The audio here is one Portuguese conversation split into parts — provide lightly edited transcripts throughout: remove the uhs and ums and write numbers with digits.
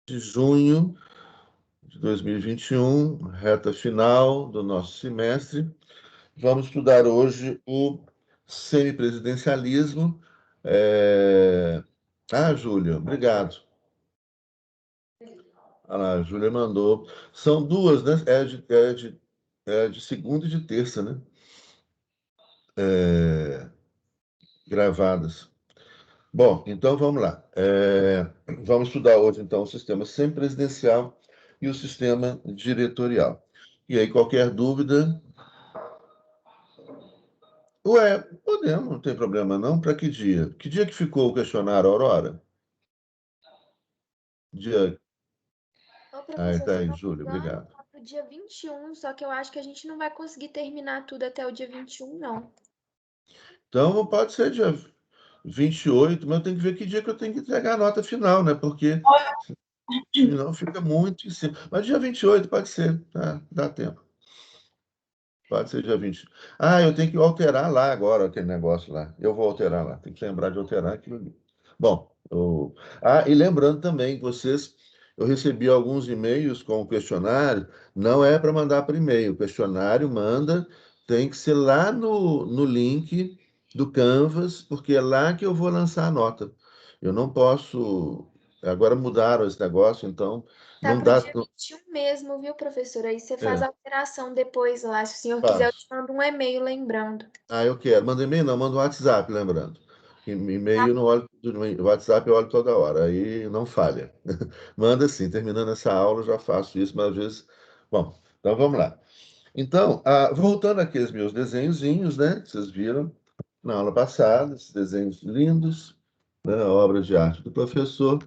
De junho de 2021, reta final do nosso semestre. Vamos estudar hoje o semipresidencialismo. Júlia, obrigado. A Júlia mandou. São duas, né? É de segunda e de terça, né? Gravadas. Bom, então vamos lá. Vamos estudar hoje, então, o sistema semipresidencial e o sistema diretorial. E aí, qualquer dúvida. Ué, podemos, não tem problema não. Para que dia? Que dia que ficou o questionário, Aurora? Dia. Ô, Ah, professor, tá se eu aí, não me Júlia, engano, obrigado. tá pro dia 21, só que eu acho que a gente não vai conseguir terminar tudo até o dia 21, não. Então, pode ser dia 28, mas eu tenho que ver que dia que eu tenho que entregar a nota final, né? Porque senão fica muito em cima. Mas dia 28 pode ser, tá? Dá tempo. Pode ser dia 20. Ah, eu tenho que alterar lá agora aquele negócio lá. Eu vou alterar lá. Tem que lembrar de alterar aquilo ali. Bom, e lembrando também, eu recebi alguns e-mails com o questionário. Não é para mandar por e-mail. O questionário tem que ser lá no link do Canvas, porque é lá que eu vou lançar a nota. Eu não posso. Agora mudaram esse negócio, então Tá não pro dá. dia 21 mesmo, viu, professor? Aí você faz É, a alteração depois lá. Se o senhor quiser, eu te faço. mando um e-mail lembrando. Eu quero. Manda e-mail, não, manda um WhatsApp, lembrando. Tá? E-mail não olho, WhatsApp eu olho toda hora, aí não falha. Manda sim, terminando essa aula eu já faço isso, mas às vezes. Bom, então vamos lá. Então, voltando àqueles meus desenhozinhos, né? Que vocês viram na aula passada, esses desenhos lindos, né, obra de arte do professor.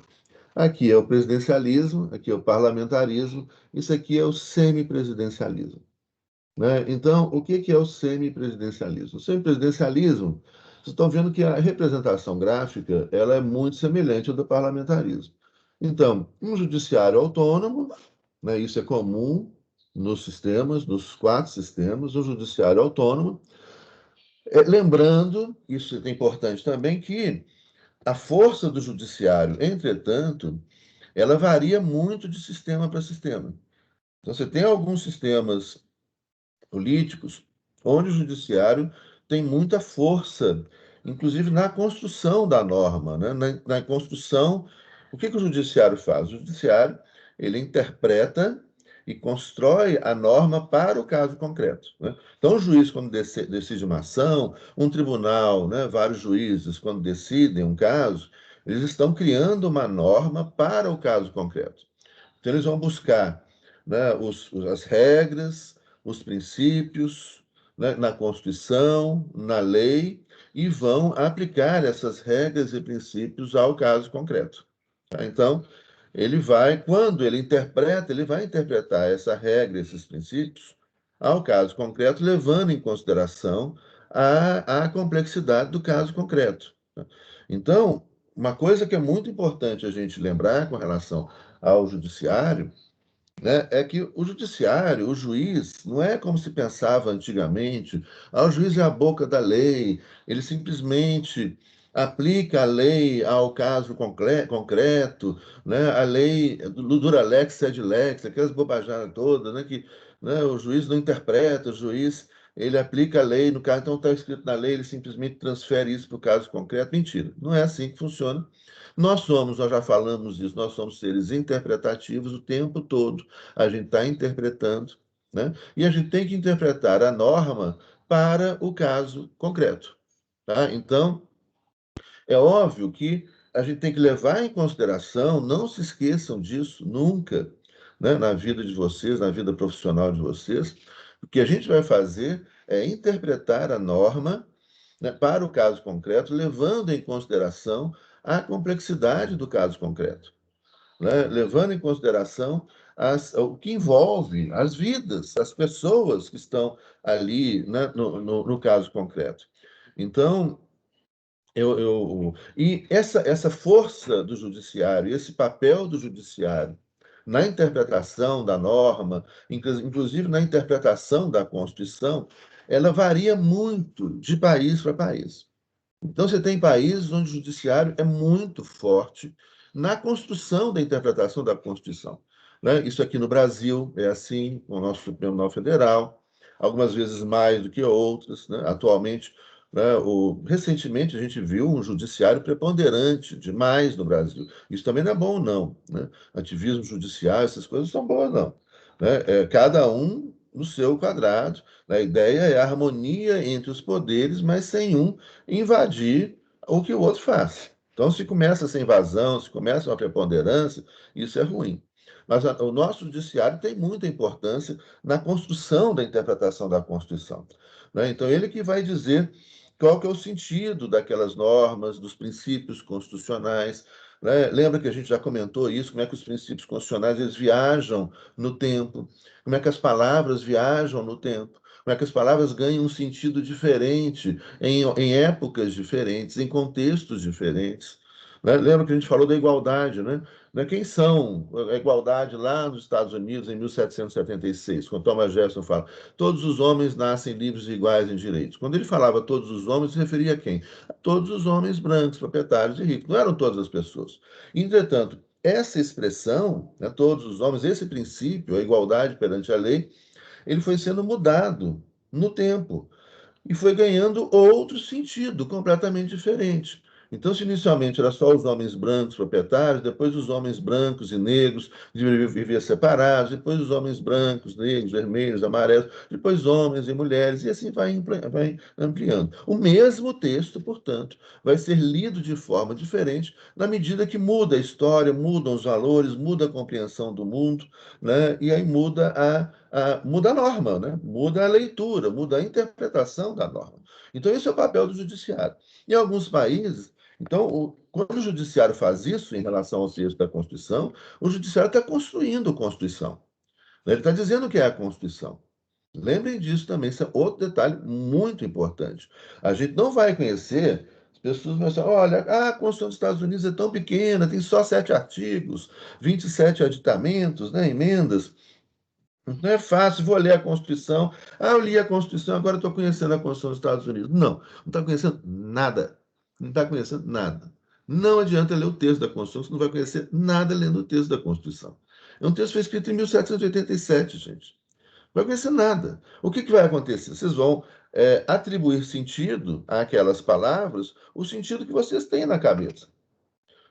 Aqui é o presidencialismo, aqui é o parlamentarismo, isso aqui é o semipresidencialismo. Né? Então, o que é o semipresidencialismo? O semipresidencialismo, vocês estão vendo que a representação gráfica ela é muito semelhante ao do parlamentarismo. Então, um judiciário autônomo, né, isso é comum nos sistemas, nos quatro sistemas, um judiciário autônomo. Lembrando, isso é importante também, que a força do judiciário, entretanto, ela varia muito de sistema para sistema. Então, você tem alguns sistemas políticos, onde o judiciário tem muita força, inclusive na construção da norma, né? Na construção. O que o judiciário faz? O judiciário ele interpreta e constrói a norma para o caso concreto. Né? Então, o juiz, quando decide uma ação, um tribunal, né, vários juízes, quando decidem um caso, eles estão criando uma norma para o caso concreto. Então, eles vão buscar, né, as regras, os princípios, né, na Constituição, na lei, e vão aplicar essas regras e princípios ao caso concreto. Tá? Então, quando ele vai interpretar essa regra, esses princípios, ao caso concreto, levando em consideração a complexidade do caso concreto. Tá? Então, uma coisa que é muito importante a gente lembrar com relação ao judiciário, né, é que o judiciário, o juiz, não é como se pensava antigamente, o juiz é a boca da lei, ele simplesmente aplica a lei ao caso concreto, né, a lei do dura lex sed lex, aquelas bobagens todas, né, que, né, o juiz não interpreta, o juiz ele aplica a lei no caso, então está escrito na lei, ele simplesmente transfere isso para o caso concreto. Mentira, não é assim que funciona. Nós já falamos disso, nós somos seres interpretativos o tempo todo. A gente está interpretando, né? E a gente tem que interpretar a norma para o caso concreto. Tá? Então, é óbvio que a gente tem que levar em consideração, não se esqueçam disso nunca, né? Na vida de vocês, na vida profissional de vocês, o que a gente vai fazer é interpretar a norma, né, para o caso concreto, levando em consideração a complexidade do caso concreto, né? Levando em consideração o que envolve as vidas, as pessoas que estão ali, né, no caso concreto. Então, e essa força do judiciário, esse papel do judiciário na interpretação da norma, inclusive na interpretação da Constituição, ela varia muito de país para país. Então, você tem países onde o judiciário é muito forte, na construção da interpretação da Constituição. Né? Isso aqui no Brasil é assim, com o nosso Supremo Tribunal Federal, algumas vezes mais do que outras. Né? Atualmente, né, recentemente a gente viu um judiciário preponderante demais no Brasil. Isso também não é bom, não. Né? Ativismo judiciário, essas coisas não são boas, não. Né? Cada um no seu quadrado. Né? A ideia é a harmonia entre os poderes, mas sem um invadir o que o outro faz. Então, se começa essa invasão, se começa uma preponderância, isso é ruim. Mas o nosso judiciário tem muita importância na construção da interpretação da Constituição. Né? Então, ele que vai dizer qual que é o sentido daquelas normas, dos princípios constitucionais. Né? Lembra que a gente já comentou isso, como é que os princípios constitucionais eles viajam no tempo, como é que as palavras viajam no tempo, como é que as palavras ganham um sentido diferente em épocas diferentes, em contextos diferentes. Né? Lembra que a gente falou da igualdade, né? Quem são a igualdade lá nos Estados Unidos em 1776, quando Thomas Jefferson fala todos os homens nascem livres e iguais em direitos. Quando ele falava todos os homens, se referia a quem? A todos os homens brancos, proprietários e ricos. Não eram todas as pessoas. Entretanto, essa expressão, né, todos os homens, esse princípio, a igualdade perante a lei, ele foi sendo mudado no tempo e foi ganhando outro sentido completamente diferente. Então, se inicialmente era só os homens brancos proprietários, depois os homens brancos e negros viviam separados, depois os homens brancos, negros, vermelhos, amarelos, depois homens e mulheres, e assim vai ampliando. O mesmo texto, portanto, vai ser lido de forma diferente na medida que muda a história, mudam os valores, muda a compreensão do mundo, né? E aí muda a norma, né? Muda a leitura, muda a interpretação da norma. Então, esse é o papel do judiciário. Em alguns países, então, quando o judiciário faz isso em relação ao texto da Constituição, o judiciário está construindo a Constituição. Ele está dizendo o que é a Constituição. Lembrem disso também, isso é outro detalhe muito importante. A gente não vai conhecer, as pessoas vão pensar, olha, a Constituição dos Estados Unidos é tão pequena, tem só 7 artigos, 27 aditamentos, né, emendas. Não é fácil, vou ler a Constituição. Ah, eu li a Constituição, agora estou conhecendo a Constituição dos Estados Unidos. Não está conhecendo nada. Não está conhecendo nada. Não adianta ler o texto da Constituição, você não vai conhecer nada lendo o texto da Constituição. É um texto que foi escrito em 1787, gente. Não vai conhecer nada. O que vai acontecer? Vocês vão atribuir sentido àquelas palavras, o sentido que vocês têm na cabeça.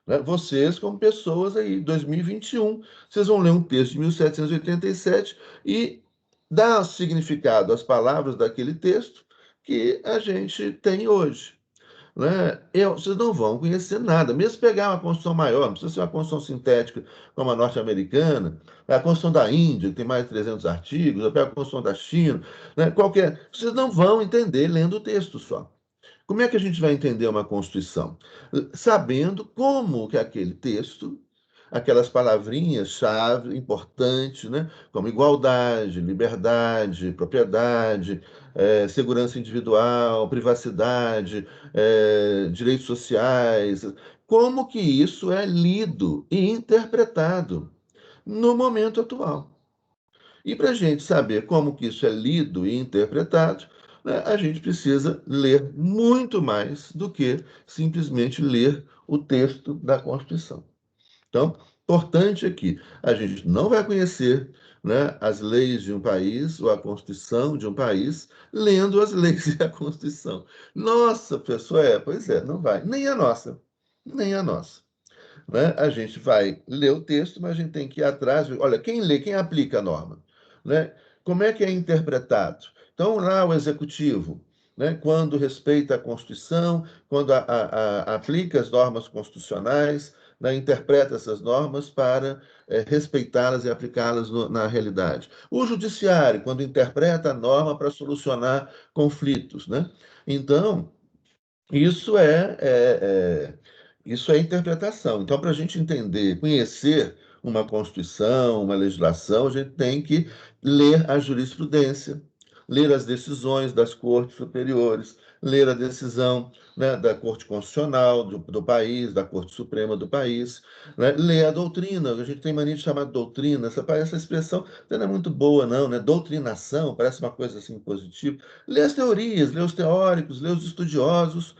Né? Vocês, como pessoas aí, 2021, vocês vão ler um texto de 1787 e dar significado às palavras daquele texto que a gente tem hoje. Né? Vocês não vão conhecer nada. Mesmo pegar uma Constituição maior, não precisa ser uma Constituição sintética como a norte-americana, a Constituição da Índia, que tem mais de 300 artigos, ou pega a Constituição da China, né? Qualquer. Vocês não vão entender lendo o texto só. Como é que a gente vai entender uma Constituição? Sabendo como que aquele texto, aquelas palavrinhas-chave importantes, né, como igualdade, liberdade, propriedade, segurança individual, privacidade, direitos sociais, como que isso é lido e interpretado no momento atual. E para a gente saber como que isso é lido e interpretado, né, a gente precisa ler muito mais do que simplesmente ler o texto da Constituição. Então, importante aqui, a gente não vai conhecer, né, as leis de um país ou a Constituição de um país lendo as leis e a Constituição. Nossa, pessoa, pois é, não vai. Nem a nossa, nem a nossa. Né? A gente vai ler o texto, mas a gente tem que ir atrás. Olha, quem lê, quem aplica a norma? Né? Como é que é interpretado? Então, lá o executivo, né, quando respeita a Constituição, quando aplica as normas constitucionais, né, interpreta essas normas para respeitá-las e aplicá-las na realidade. O judiciário, quando interpreta a norma para solucionar conflitos. Né? Então, isso isso é interpretação. Então, para a gente entender, conhecer uma Constituição, uma legislação, a gente tem que ler a jurisprudência, ler as decisões das cortes superiores, ler a decisão, né, da Corte Constitucional do país, da Corte Suprema do país, né, ler a doutrina. A gente tem mania de chamar de doutrina, essa expressão não é muito boa, não, né? Doutrinação, parece uma coisa assim positiva. Ler as teorias, ler os teóricos, ler os estudiosos,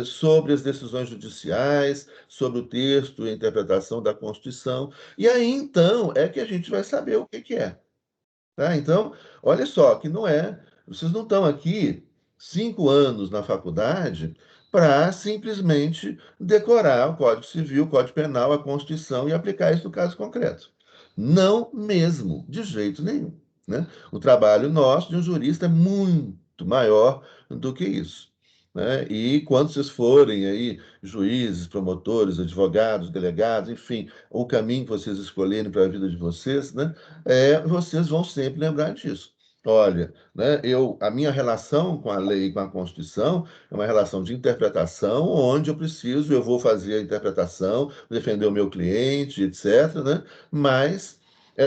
sobre as decisões judiciais, sobre o texto e a interpretação da Constituição. E aí, então, é que a gente vai saber o que que é. Tá? Então, olha só, que não é. Vocês não estão aqui 5 anos na faculdade para simplesmente decorar o Código Civil, o Código Penal, a Constituição e aplicar isso no caso concreto. Não mesmo, de jeito nenhum. Né? O trabalho nosso de um jurista é muito maior do que isso. Né? E quando vocês forem aí, juízes, promotores, advogados, delegados, enfim, o caminho que vocês escolherem para a vida de vocês, né? Vocês vão sempre lembrar disso. Olha, né, a minha relação com a lei e com a Constituição é uma relação de interpretação, onde eu vou fazer a interpretação, defender o meu cliente, etc., né? Mas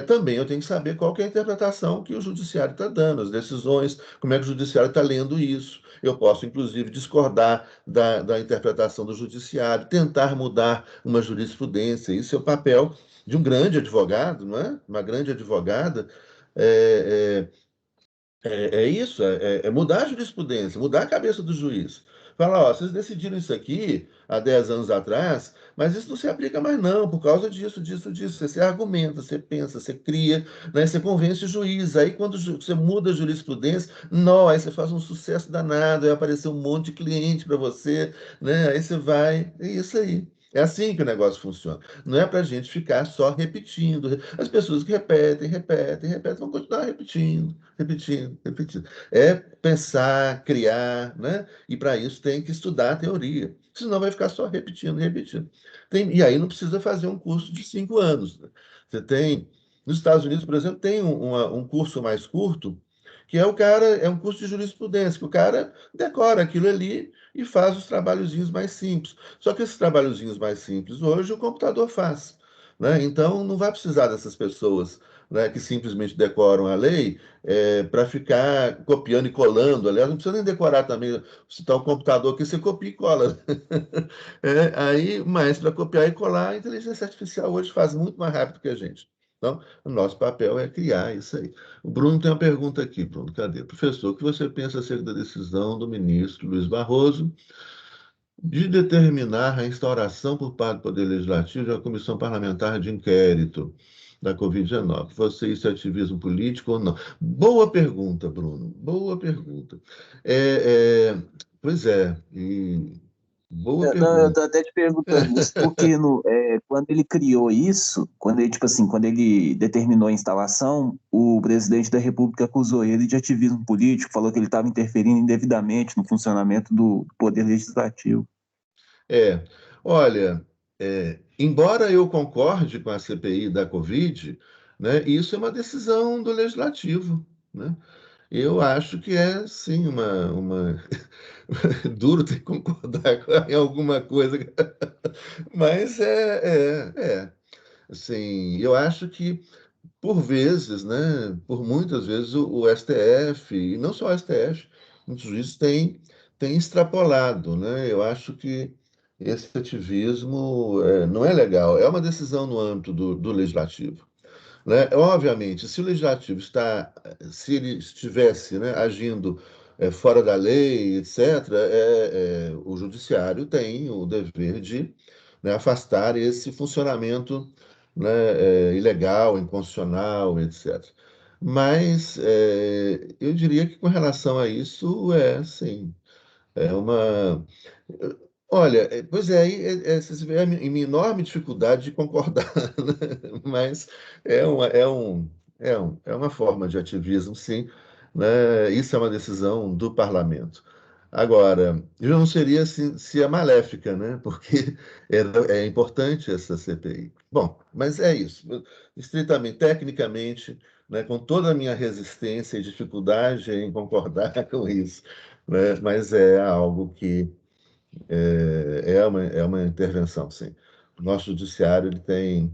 também eu tenho que saber qual que é a interpretação que o judiciário está dando, as decisões, como é que o judiciário está lendo isso. Eu posso, inclusive, discordar da interpretação do judiciário, tentar mudar uma jurisprudência. Isso é o papel de um grande advogado, não é? Uma grande advogada, é, é isso, é mudar a jurisprudência, mudar a cabeça do juiz. Falar, ó, vocês decidiram isso aqui há 10 anos atrás, mas isso não se aplica mais não, por causa disso, disso, disso. Você argumenta, você pensa, você cria, né? Você convence o juiz. Aí quando você muda a jurisprudência, não, aí você faz um sucesso danado, aí aparecer um monte de cliente para você, né? Aí você vai, é isso aí. É assim que o negócio funciona. Não é para a gente ficar só repetindo. As pessoas que repetem, repetem, repetem, vão continuar repetindo, repetindo, repetindo. É pensar, criar, né? E para isso tem que estudar a teoria. Senão vai ficar só repetindo, repetindo. E aí não precisa fazer um curso de 5 anos. Né? Você tem, nos Estados Unidos, por exemplo, tem um curso mais curto, que é um curso de jurisprudência, que o cara decora aquilo ali e faz os trabalhozinhos mais simples. Só que esses trabalhozinhos mais simples hoje o computador faz. Né? Então não vai precisar dessas pessoas, né, que simplesmente decoram a lei para ficar copiando e colando. Aliás, não precisa nem decorar também. Se está o computador aqui, você copia e cola. Mas para copiar e colar, a inteligência artificial hoje faz muito mais rápido que a gente. Então, o nosso papel é criar isso aí. O Bruno tem uma pergunta aqui, Bruno. Cadê? Professor, o que você pensa acerca da decisão do ministro Luiz Barroso de determinar a instauração por parte do Poder Legislativo de uma comissão parlamentar de inquérito da Covid-19? Isso é ativismo político ou não? Boa pergunta, Bruno. Boa pergunta. Pois é, boa Não, eu tô pergunta. até te perguntando isso porque quando ele criou isso, quando ele, tipo assim, quando ele determinou a instalação, o presidente da República acusou ele de ativismo político, falou que ele estava interferindo indevidamente no funcionamento do Poder Legislativo. É, olha, embora eu concorde com a CPI da Covid, né, isso é uma decisão do Legislativo, né? Eu acho que é, sim, duro ter que concordar em alguma coisa, mas assim, eu acho que, por vezes, né, por muitas vezes, o STF, e não só o STF, muitos juízes têm extrapolado, né? Eu acho que esse ativismo não é legal, é uma decisão no âmbito do legislativo. Né? Obviamente, se o legislativo se ele estivesse, né, agindo fora da lei, etc., o judiciário tem o dever de, né, afastar esse funcionamento, né, ilegal, inconstitucional, etc. Mas eu diria que com relação a isso, sim, é uma. Olha, pois é, aí vocês veem a minha enorme dificuldade de concordar, né? Mas é uma forma de ativismo, sim, né? Isso é uma decisão do parlamento. Agora, eu não seria assim, se é maléfica, né? Porque é importante essa CPI. Bom, mas é isso. Estritamente, tecnicamente, né, com toda a minha resistência e dificuldade em concordar com isso, né? Mas é algo que é uma intervenção, sim. O nosso judiciário ele tem.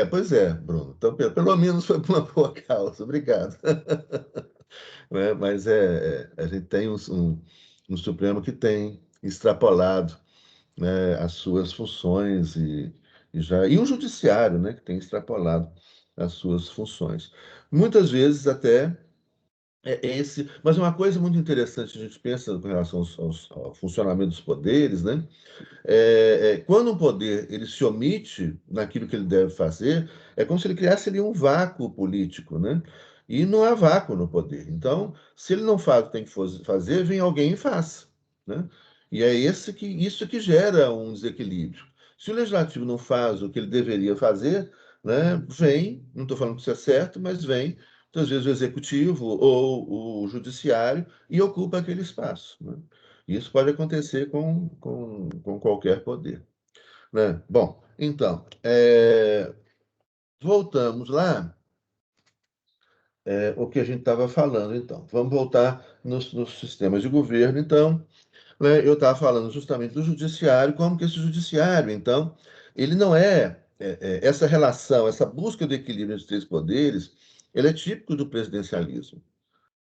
Pois é, Bruno. Então, pelo menos foi por uma boa causa. Obrigado. Né? Mas a gente tem um Supremo que tem extrapolado, né, as suas funções e um judiciário, né, que tem extrapolado as suas funções. Muitas vezes até Mas uma coisa muito interessante, a gente pensa com relação ao funcionamento dos poderes, né? Quando um poder ele se omite naquilo que ele deve fazer, é como se ele criasse ali um vácuo político, né? E não há vácuo no poder. Então, se ele não faz o que tem que fazer, vem alguém e faz, né? E é isso que gera um desequilíbrio. Se o legislativo não faz o que ele deveria fazer, né, vem, não estou falando que isso é certo, mas vem, muitas vezes, o executivo ou o judiciário e ocupa aquele espaço, né? Isso pode acontecer com qualquer poder, né? Bom, então, voltamos lá, o que a gente estava falando, então. Vamos voltar nos sistemas de governo, então, né? Eu estava falando justamente do judiciário, como que esse judiciário, então, ele não essa relação, essa busca do equilíbrio entre os três poderes, ele é típico do presidencialismo,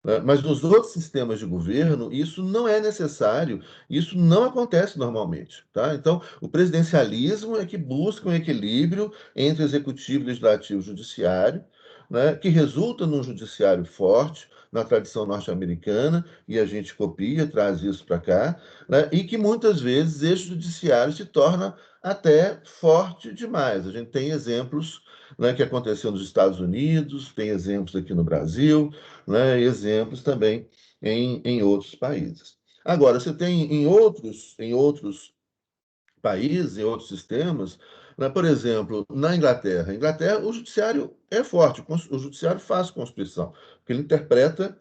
né? Mas nos outros sistemas de governo, isso não é necessário, isso não acontece normalmente, tá? Então, o presidencialismo é que busca um equilíbrio entre executivo, legislativo e judiciário, né, que resulta num judiciário forte, na tradição norte-americana, e a gente copia, traz isso para cá, né, e que muitas vezes esse judiciário se torna até forte demais. A gente tem exemplos, né, que aconteceu nos Estados Unidos, tem exemplos aqui no Brasil, né, exemplos também em outros países. Agora, você tem em outros países, em outros sistemas, né, por exemplo, na Inglaterra, o judiciário é forte, o judiciário faz Constituição, porque ele interpreta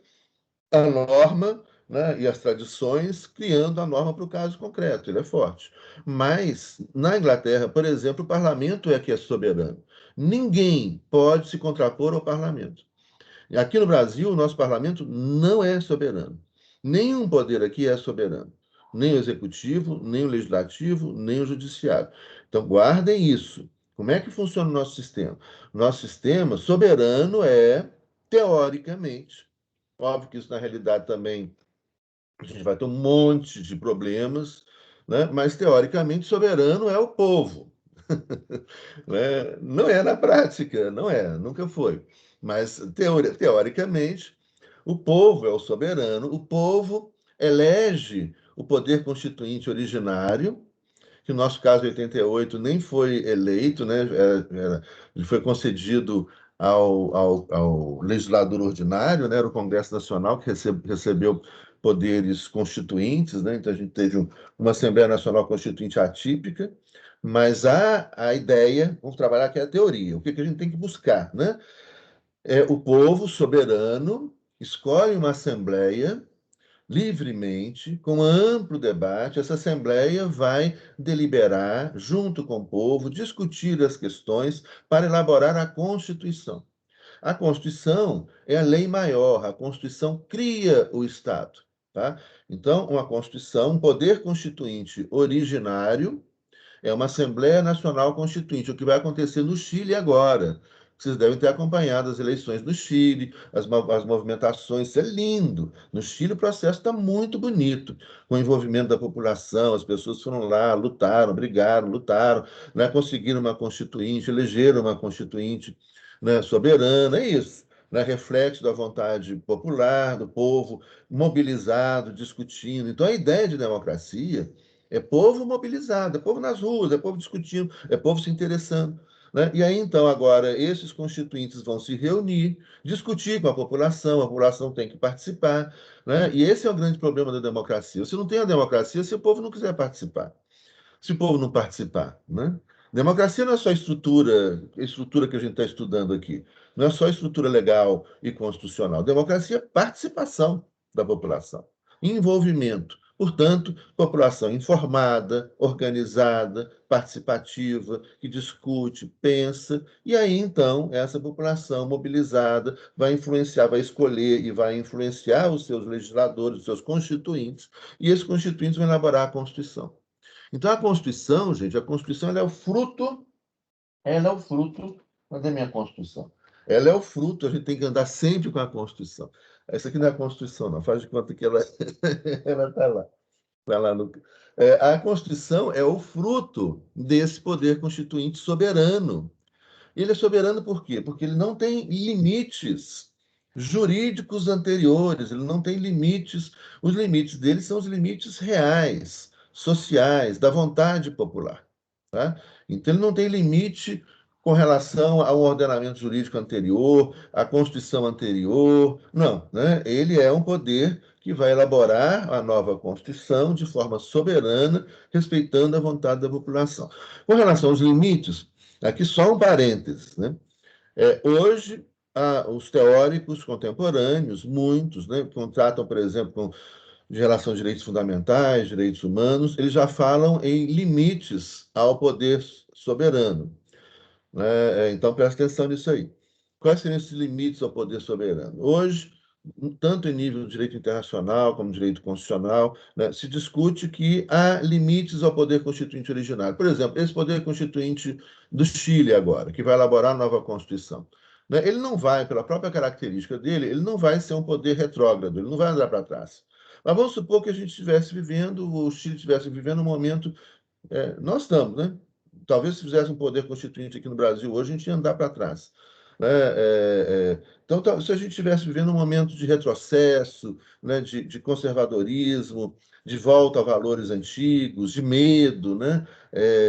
a norma, né, e as tradições, criando a norma para o caso concreto, ele é forte. Mas, na Inglaterra, por exemplo, o parlamento é que é soberano. Ninguém pode se contrapor ao parlamento. Aqui no Brasil, o nosso parlamento não é soberano. Nenhum poder aqui é soberano. Nem o executivo, nem o legislativo, nem o judiciário. Então, guardem isso. Como é que funciona o nosso sistema? Nosso sistema soberano é, teoricamente, óbvio que isso na realidade também a gente vai ter um monte de problemas, né? Mas teoricamente soberano é o povo, né? Não é na prática, não é, nunca foi. Mas teoricamente, o povo é o soberano, o povo elege o poder constituinte originário, que no nosso caso, 88, nem foi eleito, né? Ele foi concedido ao legislador ordinário, né? Era o Congresso Nacional que recebeu poderes constituintes, né? Então a gente teve uma Assembleia Nacional Constituinte atípica, mas a ideia, vamos trabalhar aqui a teoria, o que a gente tem que buscar, né? O povo soberano escolhe uma Assembleia livremente, com amplo debate, essa Assembleia vai deliberar, junto com o povo, discutir as questões para elaborar a Constituição. A Constituição é a lei maior, a Constituição cria o Estado. Tá? Então, uma Constituição, um poder constituinte originário, é uma Assembleia Nacional Constituinte, o que vai acontecer no Chile agora. Vocês devem ter acompanhado as eleições no Chile, as movimentações, isso é lindo. No Chile o processo está muito bonito, com o envolvimento da população, as pessoas foram lá, lutaram, brigaram, lutaram, né, conseguiram uma constituinte, elegeram uma constituinte, né, soberana, é isso. Né, reflexo da vontade popular, do povo mobilizado, discutindo. Então, a ideia de democracia é povo mobilizado, é povo nas ruas, é povo discutindo, é povo se interessando, né? E aí, então, agora, esses constituintes vão se reunir, discutir com a população tem que participar, né? E esse é o grande problema da democracia. Você não tem a democracia se o povo não quiser participar, se o povo não participar, né? Democracia não é só estrutura que a gente está estudando aqui, não é só estrutura legal e constitucional. Democracia é participação da população, envolvimento. Portanto, população informada, organizada, participativa, que discute, pensa, e aí então essa população mobilizada vai influenciar, vai escolher e vai influenciar os seus legisladores, os seus constituintes, e esses constituintes vão elaborar a Constituição. Então, a Constituição, gente, a Constituição ela é o fruto, cadê minha Constituição? Ela é o fruto, a gente tem que andar sempre com a Constituição. Essa aqui não é a Constituição, não, faz de conta que ela ela está lá. Tá lá no, a Constituição é o fruto desse poder constituinte soberano. Ele é soberano por quê? Porque ele não tem limites jurídicos anteriores, ele não tem limites. Os limites dele são os limites reais, sociais, da vontade popular. Tá? Então, ele não tem limite com relação ao ordenamento jurídico anterior, à Constituição anterior. Não, né? Ele é um poder que vai elaborar a nova Constituição de forma soberana, respeitando a vontade da população. Com relação aos limites, aqui só um parênteses, né? Hoje, os teóricos contemporâneos, muitos, né, que tratam, por exemplo, de relação a direitos fundamentais, direitos humanos, eles já falam em limites ao poder soberano. Né? Então, presta atenção nisso aí. Quais seriam esses limites ao poder soberano? Hoje, tanto em nível de direito internacional como direito constitucional, né, se discute que há limites ao poder constituinte originário. Por exemplo, esse poder constituinte do Chile agora, que vai elaborar a nova Constituição. Né, ele não vai, pela própria característica dele, ele não vai ser um poder retrógrado, ele não vai andar para trás. Mas vamos supor que a gente estivesse vivendo, o Chile estivesse vivendo um momento nós estamos, né? Talvez se fizesse um poder constituinte aqui no Brasil hoje, a gente ia andar para trás. Né? Então, se a gente estivesse vivendo um momento de retrocesso, né? de conservadorismo, de volta a valores antigos, de medo, né?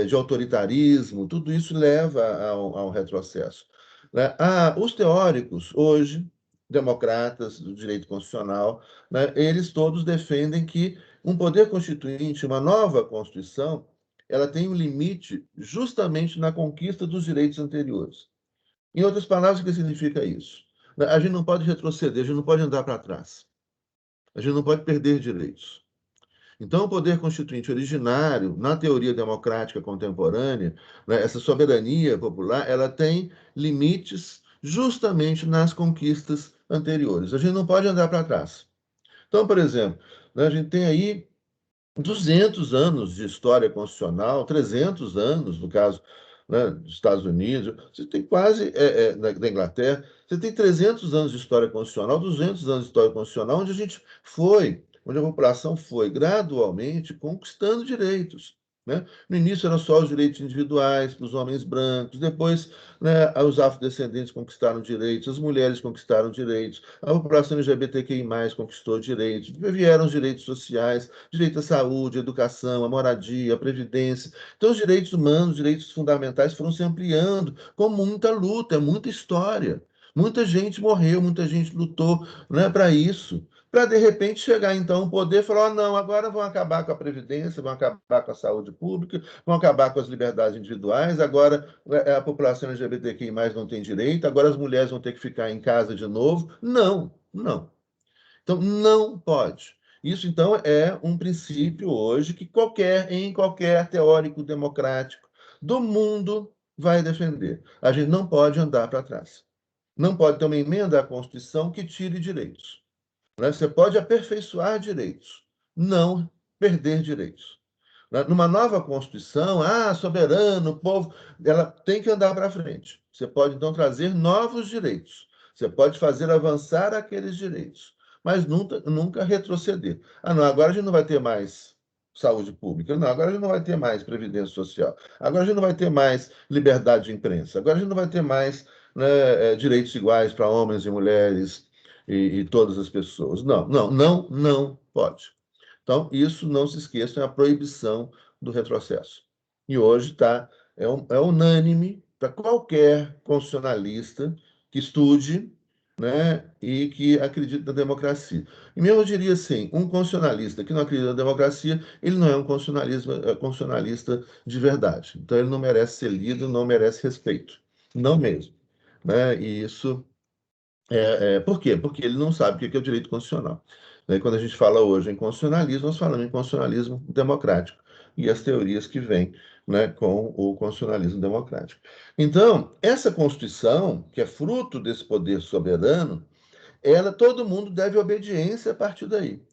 De autoritarismo, tudo isso leva ao retrocesso. Né? Os teóricos, hoje, democratas do direito constitucional, né? Eles todos defendem que um poder constituinte, uma nova Constituição, ela tem um limite justamente na conquista dos direitos anteriores. Em outras palavras, o que significa isso? A gente não pode retroceder, a gente não pode andar para trás. A gente não pode perder direitos. Então, o poder constituinte originário, na teoria democrática contemporânea, né, essa soberania popular, ela tem limites justamente nas conquistas anteriores. A gente não pode andar para trás. Então, por exemplo, né, a gente tem aí 200 anos de história constitucional, 300 anos, no caso, né, dos Estados Unidos, você tem quase, da Inglaterra, você tem 300 anos de história constitucional, 200 anos de história constitucional, onde a população foi gradualmente conquistando direitos. Né? No início eram só os direitos individuais para os homens brancos, depois, né, os afrodescendentes conquistaram direitos, as mulheres conquistaram direitos, a população LGBTQI+, conquistou direitos, vieram os direitos sociais, direito à saúde, à educação, à moradia, à previdência. Então, os direitos humanos, os direitos fundamentais foram se ampliando com muita luta, muita história. Muita gente morreu, muita gente lutou, né, para isso. Para, de repente, chegar, então, o poder e falar: não, agora vão acabar com a Previdência, vão acabar com a saúde pública, vão acabar com as liberdades individuais, agora a população LGBTQI+, não tem direito, agora as mulheres vão ter que ficar em casa de novo. Não, não. Então, não pode. Isso, então, é um princípio hoje que em qualquer teórico democrático do mundo vai defender. A gente não pode andar para trás. Não pode ter uma emenda à Constituição que tire direitos. Né? Você pode aperfeiçoar direitos, não perder direitos. Né? Numa nova Constituição, soberano, o povo, ela tem que andar para frente. Você pode, então, trazer novos direitos. Você pode fazer avançar aqueles direitos, mas nunca retroceder. Não, agora a gente não vai ter mais saúde pública. Não, agora a gente não vai ter mais previdência social. Agora a gente não vai ter mais liberdade de imprensa. Agora a gente não vai ter mais, né, direitos iguais para homens e mulheres e todas as pessoas. Não, não, não, não pode. Então, isso, não se esqueçam, é a proibição do retrocesso. E hoje é unânime para qualquer constitucionalista que estude, né, e que acredite na democracia. E mesmo eu diria assim, um constitucionalista que não acredita na democracia, ele não é um constitucionalista de verdade. Então, ele não merece ser lido, não merece respeito. Não mesmo. Né? E isso por quê? Porque ele não sabe o que é o direito constitucional. Né? Quando a gente fala hoje em constitucionalismo, nós falamos em constitucionalismo democrático e as teorias que vêm, né, com o constitucionalismo democrático. Então, essa Constituição, que é fruto desse poder soberano, todo mundo deve obediência a partir daí.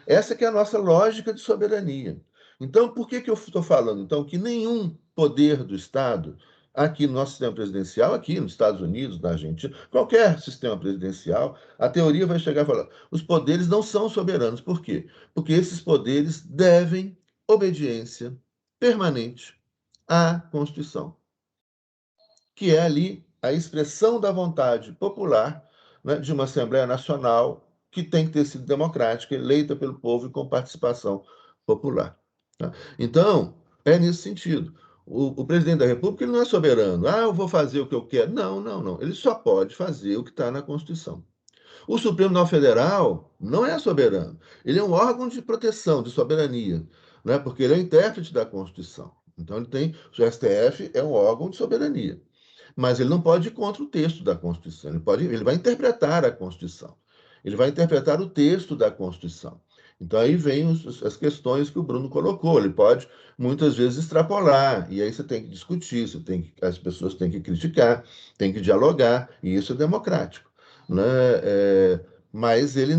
Essa que é a nossa lógica de soberania. Então, por que eu estou falando, então, que nenhum poder do Estado, aqui no nosso sistema presidencial, aqui nos Estados Unidos, na Argentina, qualquer sistema presidencial, a teoria vai chegar a falar, os poderes não são soberanos. Por quê? Porque esses poderes devem obediência permanente à Constituição, que é ali a expressão da vontade popular, né, de uma Assembleia Nacional que tem que ter sido democrática, eleita pelo povo e com participação popular. Tá? Então, é nesse sentido. O presidente da República ele não é soberano. Ah, eu vou fazer o que eu quero. Não, não, não. Ele só pode fazer o que está na Constituição. O Supremo Tribunal Federal não é soberano. Ele é um órgão de proteção, de soberania, né? Porque ele é o intérprete da Constituição. Então, o STF é um órgão de soberania. Mas ele não pode ir contra o texto da Constituição. Ele vai interpretar a Constituição. Ele vai interpretar o texto da Constituição. Então, aí vem as questões que o Bruno colocou. Ele pode, muitas vezes, extrapolar. E aí você tem que discutir, as pessoas têm que criticar, têm que dialogar. E isso é democrático. Né? Mas ele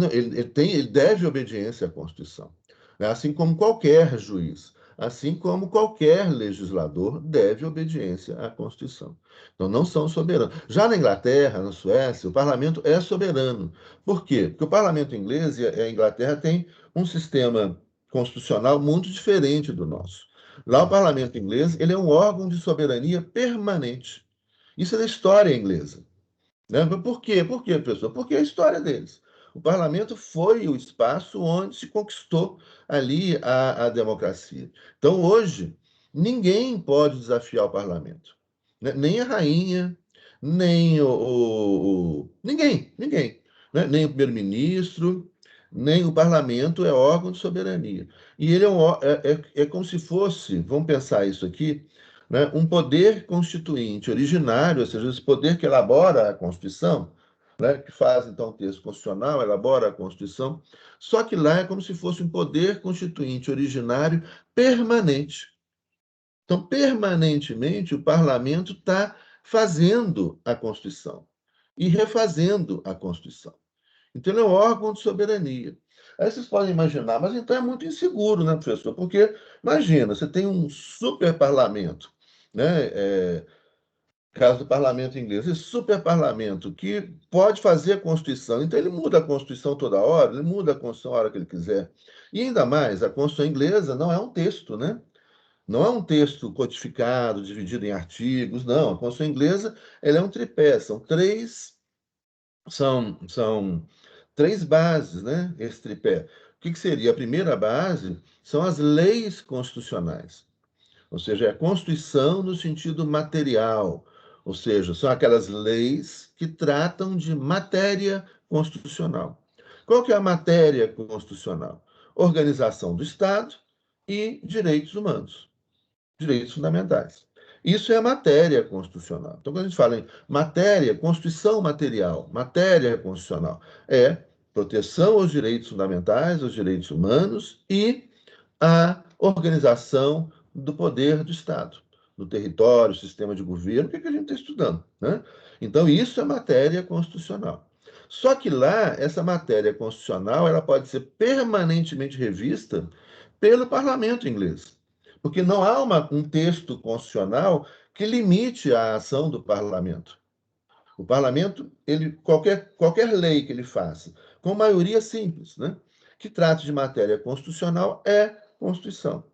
deve obediência à Constituição. Né? Assim como qualquer juiz. Assim como qualquer legislador deve obediência à Constituição. Então, não são soberanos. Já na Inglaterra, na Suécia, o parlamento é soberano. Por quê? Porque o parlamento inglês e a Inglaterra têm um sistema constitucional muito diferente do nosso. Lá, o parlamento inglês ele é um órgão de soberania permanente. Isso é da história inglesa. Né? Por quê? Por quê, professor? Porque é a história deles. O parlamento foi o espaço onde se conquistou ali a democracia. Então, hoje, ninguém pode desafiar o parlamento. Né? Nem a rainha, nem ninguém, ninguém. Né? Nem o primeiro-ministro, nem o parlamento é órgão de soberania. E ele é como se fosse, vamos pensar isso aqui, né, um poder constituinte originário, ou seja, esse poder que elabora a Constituição, né, que faz, então, o texto constitucional, elabora a Constituição, só que lá é como se fosse um poder constituinte originário permanente. Então, permanentemente, o parlamento está fazendo a Constituição e refazendo a Constituição. Então, ele é um órgão de soberania. Aí vocês podem imaginar, mas então é muito inseguro, né, professor? Porque, imagina, você tem um super parlamento, né? Caso do parlamento inglês, esse super parlamento que pode fazer a Constituição. Então, ele muda a Constituição toda hora, ele muda a Constituição a hora que ele quiser. E ainda mais, a Constituição inglesa não é um texto, né? Não é um texto codificado, dividido em artigos, não. A Constituição inglesa ela é um tripé, são três bases, né? Esse tripé. O que seria? A primeira base são as leis constitucionais, ou seja, é a Constituição no sentido material, ou seja, são aquelas leis que tratam de matéria constitucional. Qual que é a matéria constitucional? Organização do Estado e direitos humanos, direitos fundamentais. Isso é a matéria constitucional. Então, quando a gente fala em matéria, Constituição material, matéria constitucional, é proteção aos direitos fundamentais, aos direitos humanos e a organização do poder do Estado, do território, sistema de governo, o que a gente está estudando, né? Então, isso é matéria constitucional. Só que lá, essa matéria constitucional, ela pode ser permanentemente revista pelo parlamento inglês, porque não há um texto constitucional que limite a ação do parlamento. O parlamento, qualquer lei que ele faça, com maioria simples, né, que trate de matéria constitucional, é Constituição.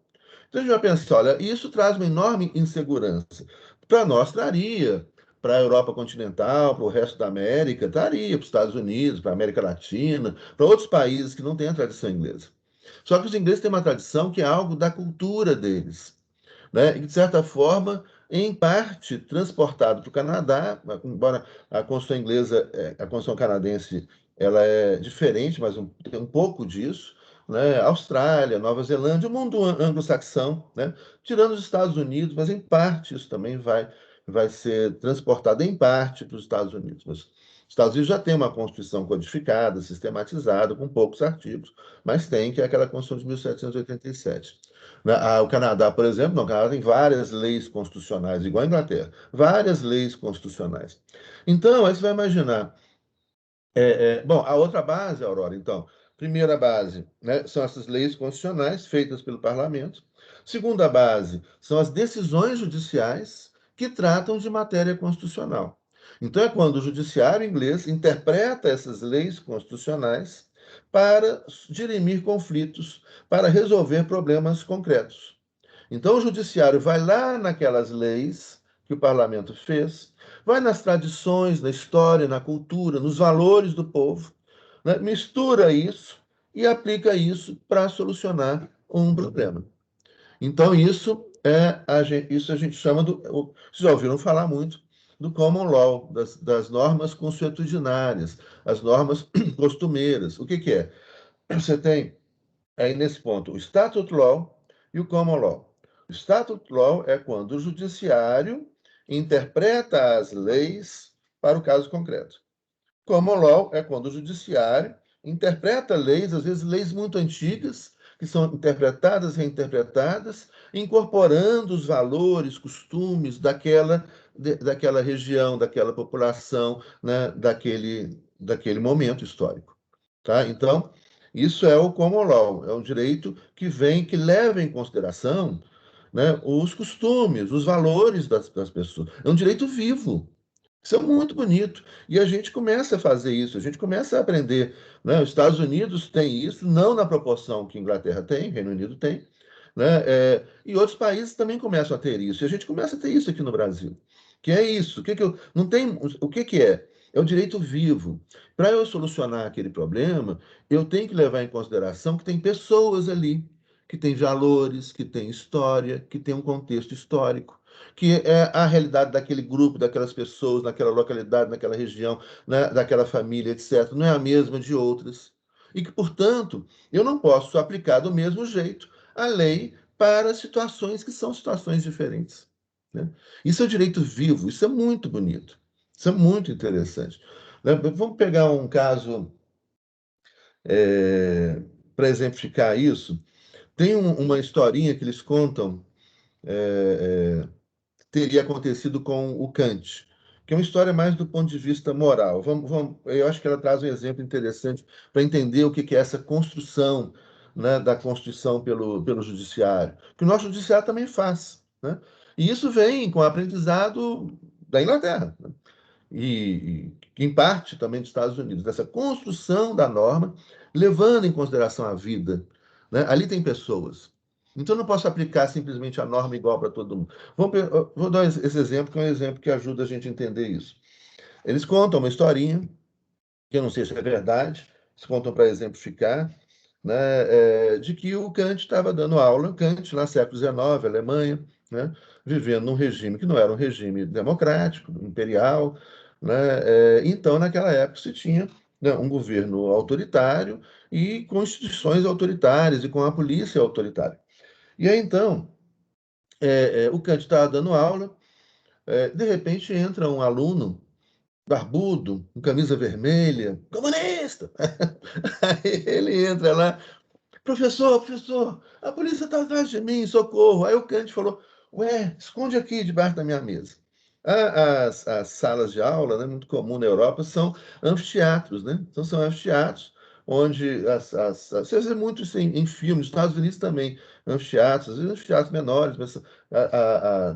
Então a gente vai pensar, olha, isso traz uma enorme insegurança. Para nós traria, para a Europa continental, para o resto da América, traria para os Estados Unidos, para a América Latina, para outros países que não têm a tradição inglesa. Só que os ingleses têm uma tradição que é algo da cultura deles, né? E, de certa forma, em parte, transportado para o Canadá, embora a Constituição inglesa, a Constituição canadense, ela é diferente, mas tem um pouco disso, né? Austrália, Nova Zelândia, o mundo anglo-saxão, né? Tirando os Estados Unidos, mas em parte isso também vai ser transportado em parte para os Estados Unidos. Mas os Estados Unidos já tem uma Constituição codificada, sistematizada, com poucos artigos, mas tem, que é aquela Constituição de 1787. Né? O Canadá, por exemplo, não, o Canadá tem várias leis constitucionais, igual a Inglaterra, várias leis constitucionais. Então, aí você vai imaginar. Bom, a outra base, Aurora, então, primeira base, né, são essas leis constitucionais feitas pelo parlamento. Segunda base são as decisões judiciais que tratam de matéria constitucional. Então, é quando o judiciário inglês interpreta essas leis constitucionais para dirimir conflitos, para resolver problemas concretos. Então, o judiciário vai lá naquelas leis que o parlamento fez, vai nas tradições, na história, na cultura, nos valores do povo, né? Mistura isso e aplica isso para solucionar um problema. Então, isso a gente chama do. Vocês já ouviram falar muito do common law, das normas consuetudinárias, as normas costumeiras. O que é? Você tem aí nesse ponto o statute law e o common law. O statute law é quando o judiciário interpreta as leis para o caso concreto. Common law é quando o judiciário interpreta leis, às vezes leis muito antigas, que são interpretadas, reinterpretadas, incorporando os valores, costumes daquela região, daquela população, né, daquele momento histórico. Tá? Então, isso é o common law, é um direito que leva em consideração, né, os costumes, os valores das pessoas. É um direito vivo. Isso é muito bonito. E a gente começa a fazer isso, a gente começa a aprender. Né? Os Estados Unidos têm isso, não na proporção que a Inglaterra tem, Reino Unido tem, né? E outros países também começam a ter isso. E a gente começa a ter isso aqui no Brasil. Que é isso. Não tem, o que é? É o direito vivo. Para eu solucionar aquele problema, eu tenho que levar em consideração que tem pessoas ali, que têm valores, que têm história, que têm um contexto histórico, que é a realidade daquele grupo, daquelas pessoas, naquela localidade, naquela região, né, daquela família, etc., não é a mesma de outras. E que, portanto, eu não posso aplicar do mesmo jeito a lei para situações que são situações diferentes. Né? Isso é o direito vivo, isso é muito bonito, isso é muito interessante. Né? Vamos pegar um caso para exemplificar isso. Tem uma historinha que eles contam. Teria acontecido com o Kant, que é uma história mais do ponto de vista moral. Eu acho que ela traz um exemplo interessante para entender o que é essa construção, né, da Constituição pelo Judiciário, que o nosso Judiciário também faz. Né? E isso vem com o aprendizado da Inglaterra, né? E em parte também dos Estados Unidos, dessa construção da norma, levando em consideração a vida. Né? Ali tem pessoas. Então, eu não posso aplicar simplesmente a norma igual para todo mundo. Vou dar esse exemplo, que é um exemplo que ajuda a gente a entender isso. Eles contam uma historinha, que eu não sei se é verdade, eles contam para exemplificar, né, de que o Kant estava dando aula, Kant, lá século XIX, Alemanha, né, vivendo num regime que não era um regime democrático, imperial, né, então, naquela época, se tinha, né, um governo autoritário e com instituições autoritárias e com a polícia autoritária. E aí, então, o Kant estava dando aula, de repente entra um aluno barbudo, com camisa vermelha, comunista. Aí ele entra lá, professor, a polícia está atrás de mim, socorro. Aí o Kant falou, ué, esconde aqui debaixo da minha mesa. As salas de aula, né, muito comum na Europa, são anfiteatros, né? Então são anfiteatros onde você vê muito isso em filmes, nos Estados Unidos também, anfiteatros, às vezes anfiteatros menores, mas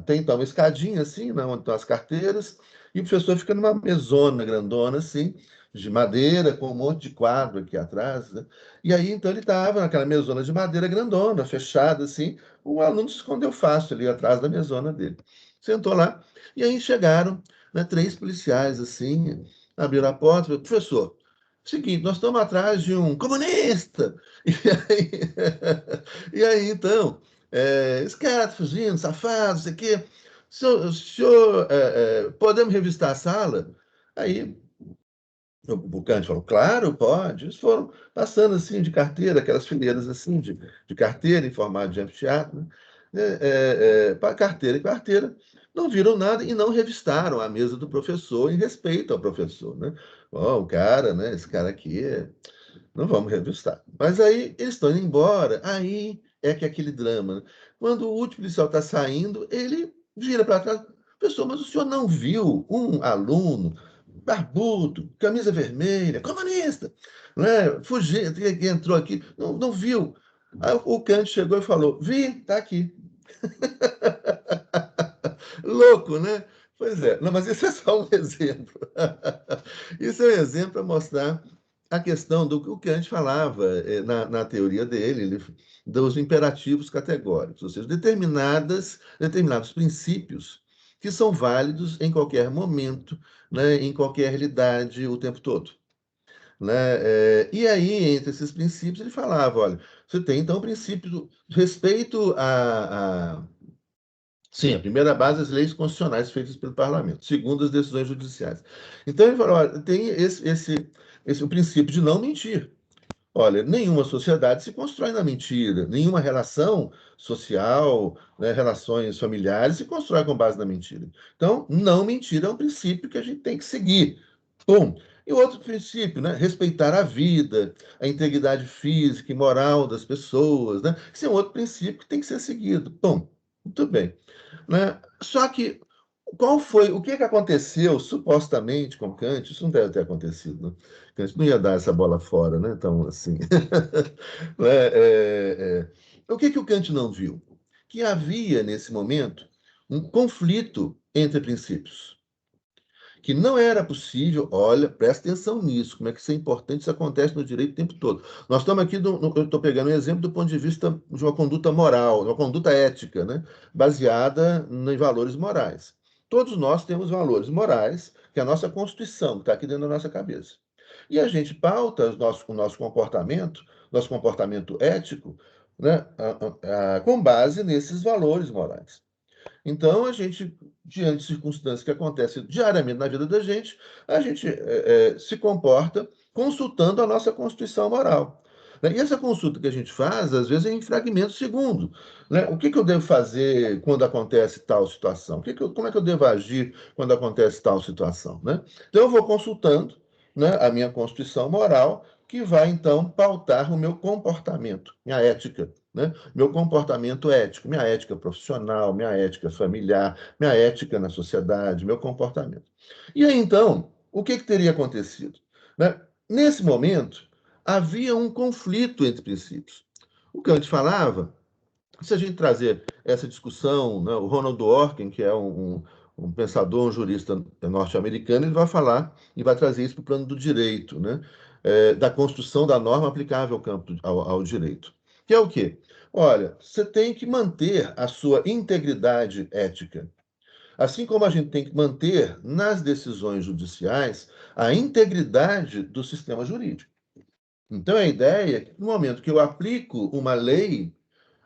tem então uma escadinha assim, né, onde estão as carteiras, e o professor fica numa mesona grandona assim, de madeira, com um monte de quadro aqui atrás, né? E aí, então, ele estava naquela mesona de madeira grandona, fechada, assim. O aluno se escondeu fácil ali atrás da mesona dele. Sentou lá. E aí chegaram, né, 3 policiais, assim, abriram a porta e falaram, professor, seguinte, nós estamos atrás de um comunista. E aí então, esse cara está fugindo, safado, não sei o quê. O senhor podemos revistar a sala? Aí o Bucante falou, claro, pode. Eles foram passando assim de carteira, aquelas fileiras assim de carteira em formato de anfiteatro, né? Para carteira e carteira, não viram nada e não revistaram a mesa do professor em respeito ao professor, né? Ó, o cara, né? Esse cara aqui, não vamos revistar. Mas aí eles estão indo embora, aí é que é aquele drama, né? Quando o último policial está saindo, ele vira para trás, professor, mas o senhor não viu um aluno barbudo, camisa vermelha, comunista, né? Fugiu, que entrou aqui, não viu. Aí o Kant chegou e falou: vi, está aqui. Louco, né? Pois é, não, mas isso é só um exemplo. Isso é um exemplo para mostrar a questão do que o Kant falava na teoria dele, dos imperativos categóricos, ou seja, determinados princípios que são válidos em qualquer momento, né, em qualquer realidade, o tempo todo. Né? E aí, entre esses princípios, ele falava, olha, você tem, então, o princípio do respeito a... Sim, a primeira base, as leis constitucionais feitas pelo parlamento. Segundo, as decisões judiciais. Então, ele falou, olha, tem o princípio de não mentir. Olha, nenhuma sociedade se constrói na mentira, nenhuma relação social, né, relações familiares se constrói com base na mentira. Então, não mentir é um princípio que a gente tem que seguir. Bom, e outro princípio, né, respeitar a vida, a integridade física e moral das pessoas, né? Esse é um outro princípio que tem que ser seguido. Bom, muito bem. Né? Só que o que aconteceu supostamente com Kant? Isso não deve ter acontecido, né? Kant não ia dar essa bola fora, né? Então, assim. Né? O que o Kant não viu? Que havia, nesse momento, um conflito entre princípios. Que não era possível, olha, presta atenção nisso, como é que isso é importante, isso acontece no direito o tempo todo. Nós estamos aqui, eu estou pegando um exemplo do ponto de vista de uma conduta moral, de uma conduta ética, né? Baseada em valores morais. Todos nós temos valores morais, que é a nossa Constituição, que está aqui dentro da nossa cabeça. E a gente pauta o nosso comportamento ético, né? Com base nesses valores morais. Então, a gente, diante de circunstâncias que acontecem diariamente na vida da gente, a gente se comporta consultando a nossa Constituição moral. Né? E essa consulta que a gente faz, às vezes, é em fragmentos segundos. Né? O que eu devo fazer quando acontece tal situação? Como é que eu devo agir quando acontece tal situação? Né? Então, eu vou consultando, né, a minha Constituição moral, que vai, então, pautar o meu comportamento, minha ética. Né? Meu comportamento ético, minha ética profissional, minha ética familiar, minha ética na sociedade, meu comportamento. E aí, então, o que teria acontecido? Né? Nesse momento, havia um conflito entre princípios. O Kant falava, se a gente trazer essa discussão, né, o Ronald Dworkin, que é um pensador, um jurista norte-americano, ele vai falar e vai trazer isso para o plano do direito, né, da construção da norma aplicável ao campo ao direito. Que é o quê? Olha, você tem que manter a sua integridade ética. Assim como a gente tem que manter nas decisões judiciais a integridade do sistema jurídico. Então, a ideia é que no momento que eu aplico uma lei,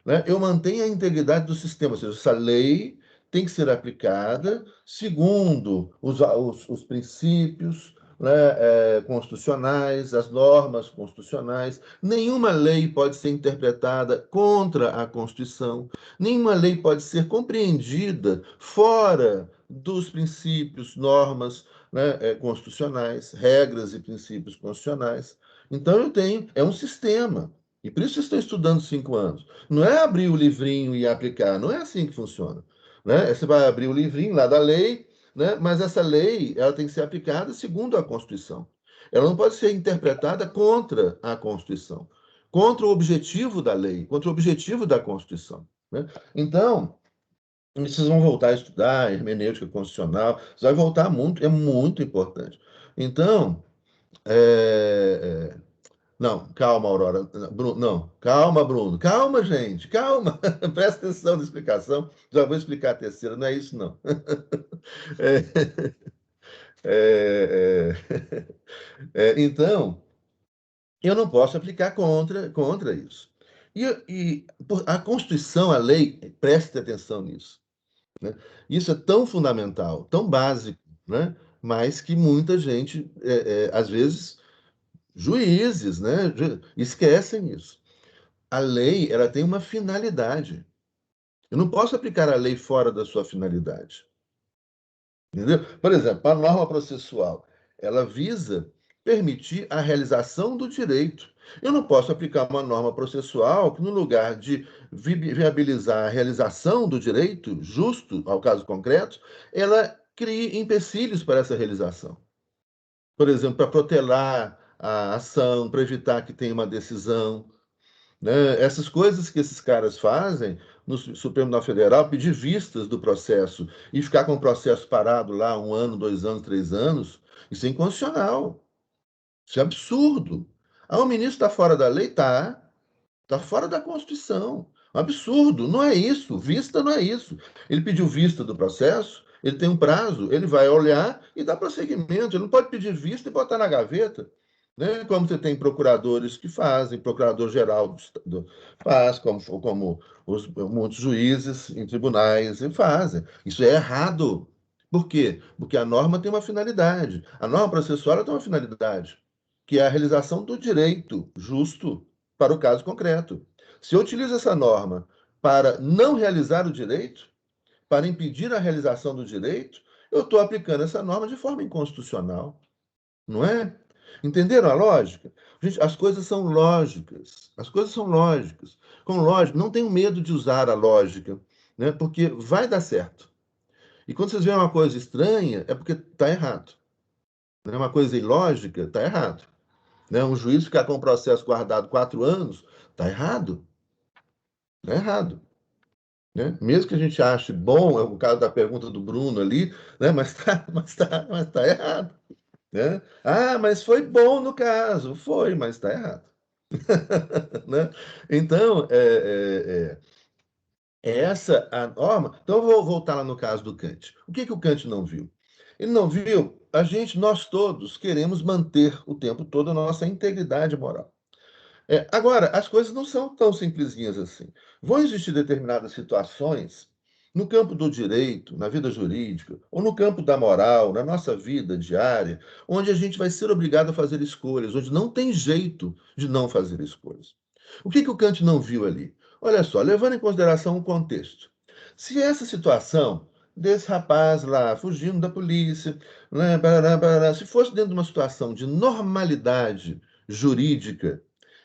né, eu mantenho a integridade do sistema, ou seja, essa lei tem que ser aplicada segundo os princípios, né, constitucionais, as normas constitucionais. Nenhuma lei pode ser interpretada contra a Constituição, nenhuma lei pode ser compreendida fora dos princípios, normas, né, constitucionais, regras e princípios constitucionais. Então, é um sistema. E por isso vocês estão estudando 5 anos. Não é abrir o livrinho e aplicar, não é assim que funciona. Né? Você vai abrir o livrinho lá da lei, né? Mas essa lei ela tem que ser aplicada segundo a Constituição. Ela não pode ser interpretada contra a Constituição, contra o objetivo da lei, contra o objetivo da Constituição. Né? Então, vocês vão voltar a estudar hermenêutica constitucional, você vai voltar muito, é muito importante. Então, é, não, calma, Aurora. Bruno, não, calma, Bruno. Calma, gente, calma. Presta atenção na explicação. Já vou explicar a terceira, não é isso, não. É, é, então, eu não posso aplicar contra isso. A Constituição, a lei, preste atenção nisso. Né? Isso é tão fundamental, tão básico, né? Mas que muita gente, às vezes, juízes, né, esquecem isso. A lei ela tem uma finalidade. Eu não posso aplicar a lei fora da sua finalidade. Entendeu? Por exemplo, a norma processual, ela visa permitir a realização do direito. Eu não posso aplicar uma norma processual que, no lugar de viabilizar a realização do direito justo, ao caso concreto, ela crie empecilhos para essa realização. Por exemplo, para protelar a ação, para evitar que tenha uma decisão. Né? Essas coisas que esses caras fazem no Supremo Tribunal Federal, pedir vistas do processo e ficar com o processo parado lá 1 ano, 2 anos, 3 anos, isso é inconstitucional. Isso é absurdo. Ah, o ministro está fora da lei? Está fora da Constituição. Um absurdo. Não é isso. Vista não é isso. Ele pediu vista do processo, Ele tem um prazo, ele vai olhar e dar prosseguimento. Ele não pode pedir vista e botar na gaveta, né? Como você tem procuradores que fazem, procurador-geral faz, como muitos juízes em tribunais fazem. Isso é errado. Por quê? Porque a norma tem uma finalidade. A norma processual tem uma finalidade, que é a realização do direito justo para o caso concreto. Se eu utilizo essa norma para não realizar o direito, para impedir a realização do direito, eu estou aplicando essa norma de forma inconstitucional, não é? Entenderam a lógica? Gente, as coisas são lógicas. As coisas são lógicas. Com lógica, não tenham medo de usar a lógica, né? Porque vai dar certo. E quando vocês veem uma coisa estranha, é porque está errado. Né? Uma coisa ilógica, está errado. Né? Um juiz ficar com um processo guardado 4 anos, está errado. Está errado. Né? Mesmo que a gente ache bom, é o caso da pergunta do Bruno ali, né? mas tá errado. Né? Ah, mas foi bom no caso. Foi, mas está errado. Né? Então, é essa a norma. Então, eu vou voltar lá no caso do Kant. O que o Kant não viu? Ele não viu, nós todos queremos manter o tempo todo a nossa integridade moral. Agora, as coisas não são tão simplesinhas assim. Vão existir determinadas situações no campo do direito, na vida jurídica, ou no campo da moral, na nossa vida diária, onde a gente vai ser obrigado a fazer escolhas, onde não tem jeito de não fazer escolhas. O que o Kant não viu ali? Olha só, levando em consideração o contexto. Se essa situação desse rapaz lá fugindo da polícia, né, se fosse dentro de uma situação de normalidade jurídica,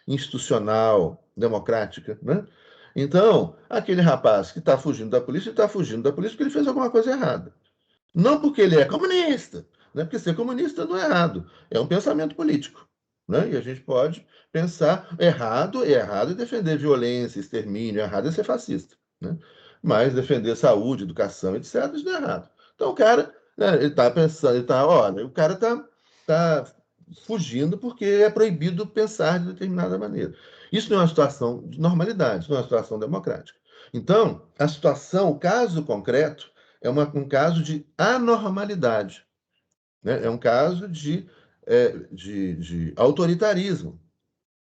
institucional, democrática, né? Então, aquele rapaz que está fugindo da polícia, está fugindo da polícia porque ele fez alguma coisa errada. Não porque ele é comunista, né? Porque ser comunista não é errado, é um pensamento político. Né? E a gente pode pensar errado é errado e defender violência, extermínio, errado é ser fascista. Né? Mas defender saúde, educação, etc., isso não é errado. Então o cara, né, ele está pensando, olha, o cara tá fugindo porque é proibido pensar de determinada maneira. Isso não é uma situação de normalidade, isso não é uma situação democrática. Então, a situação, o caso concreto, é um caso de anormalidade, né? É um caso de autoritarismo,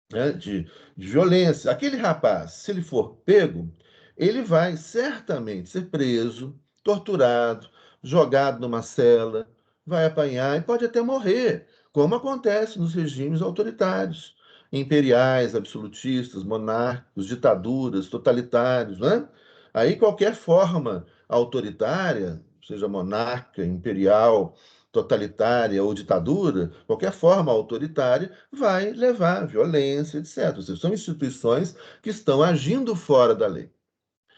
né? De violência. Aquele rapaz, se ele for pego, ele vai certamente ser preso, torturado, jogado numa cela, vai apanhar e pode até morrer, como acontece nos regimes autoritários, imperiais, absolutistas, monárquicos, ditaduras, totalitários, né? Aí qualquer forma autoritária, seja monárquica, imperial, totalitária ou ditadura, qualquer forma autoritária vai levar à violência, etc. Ou seja, são instituições que estão agindo fora da lei.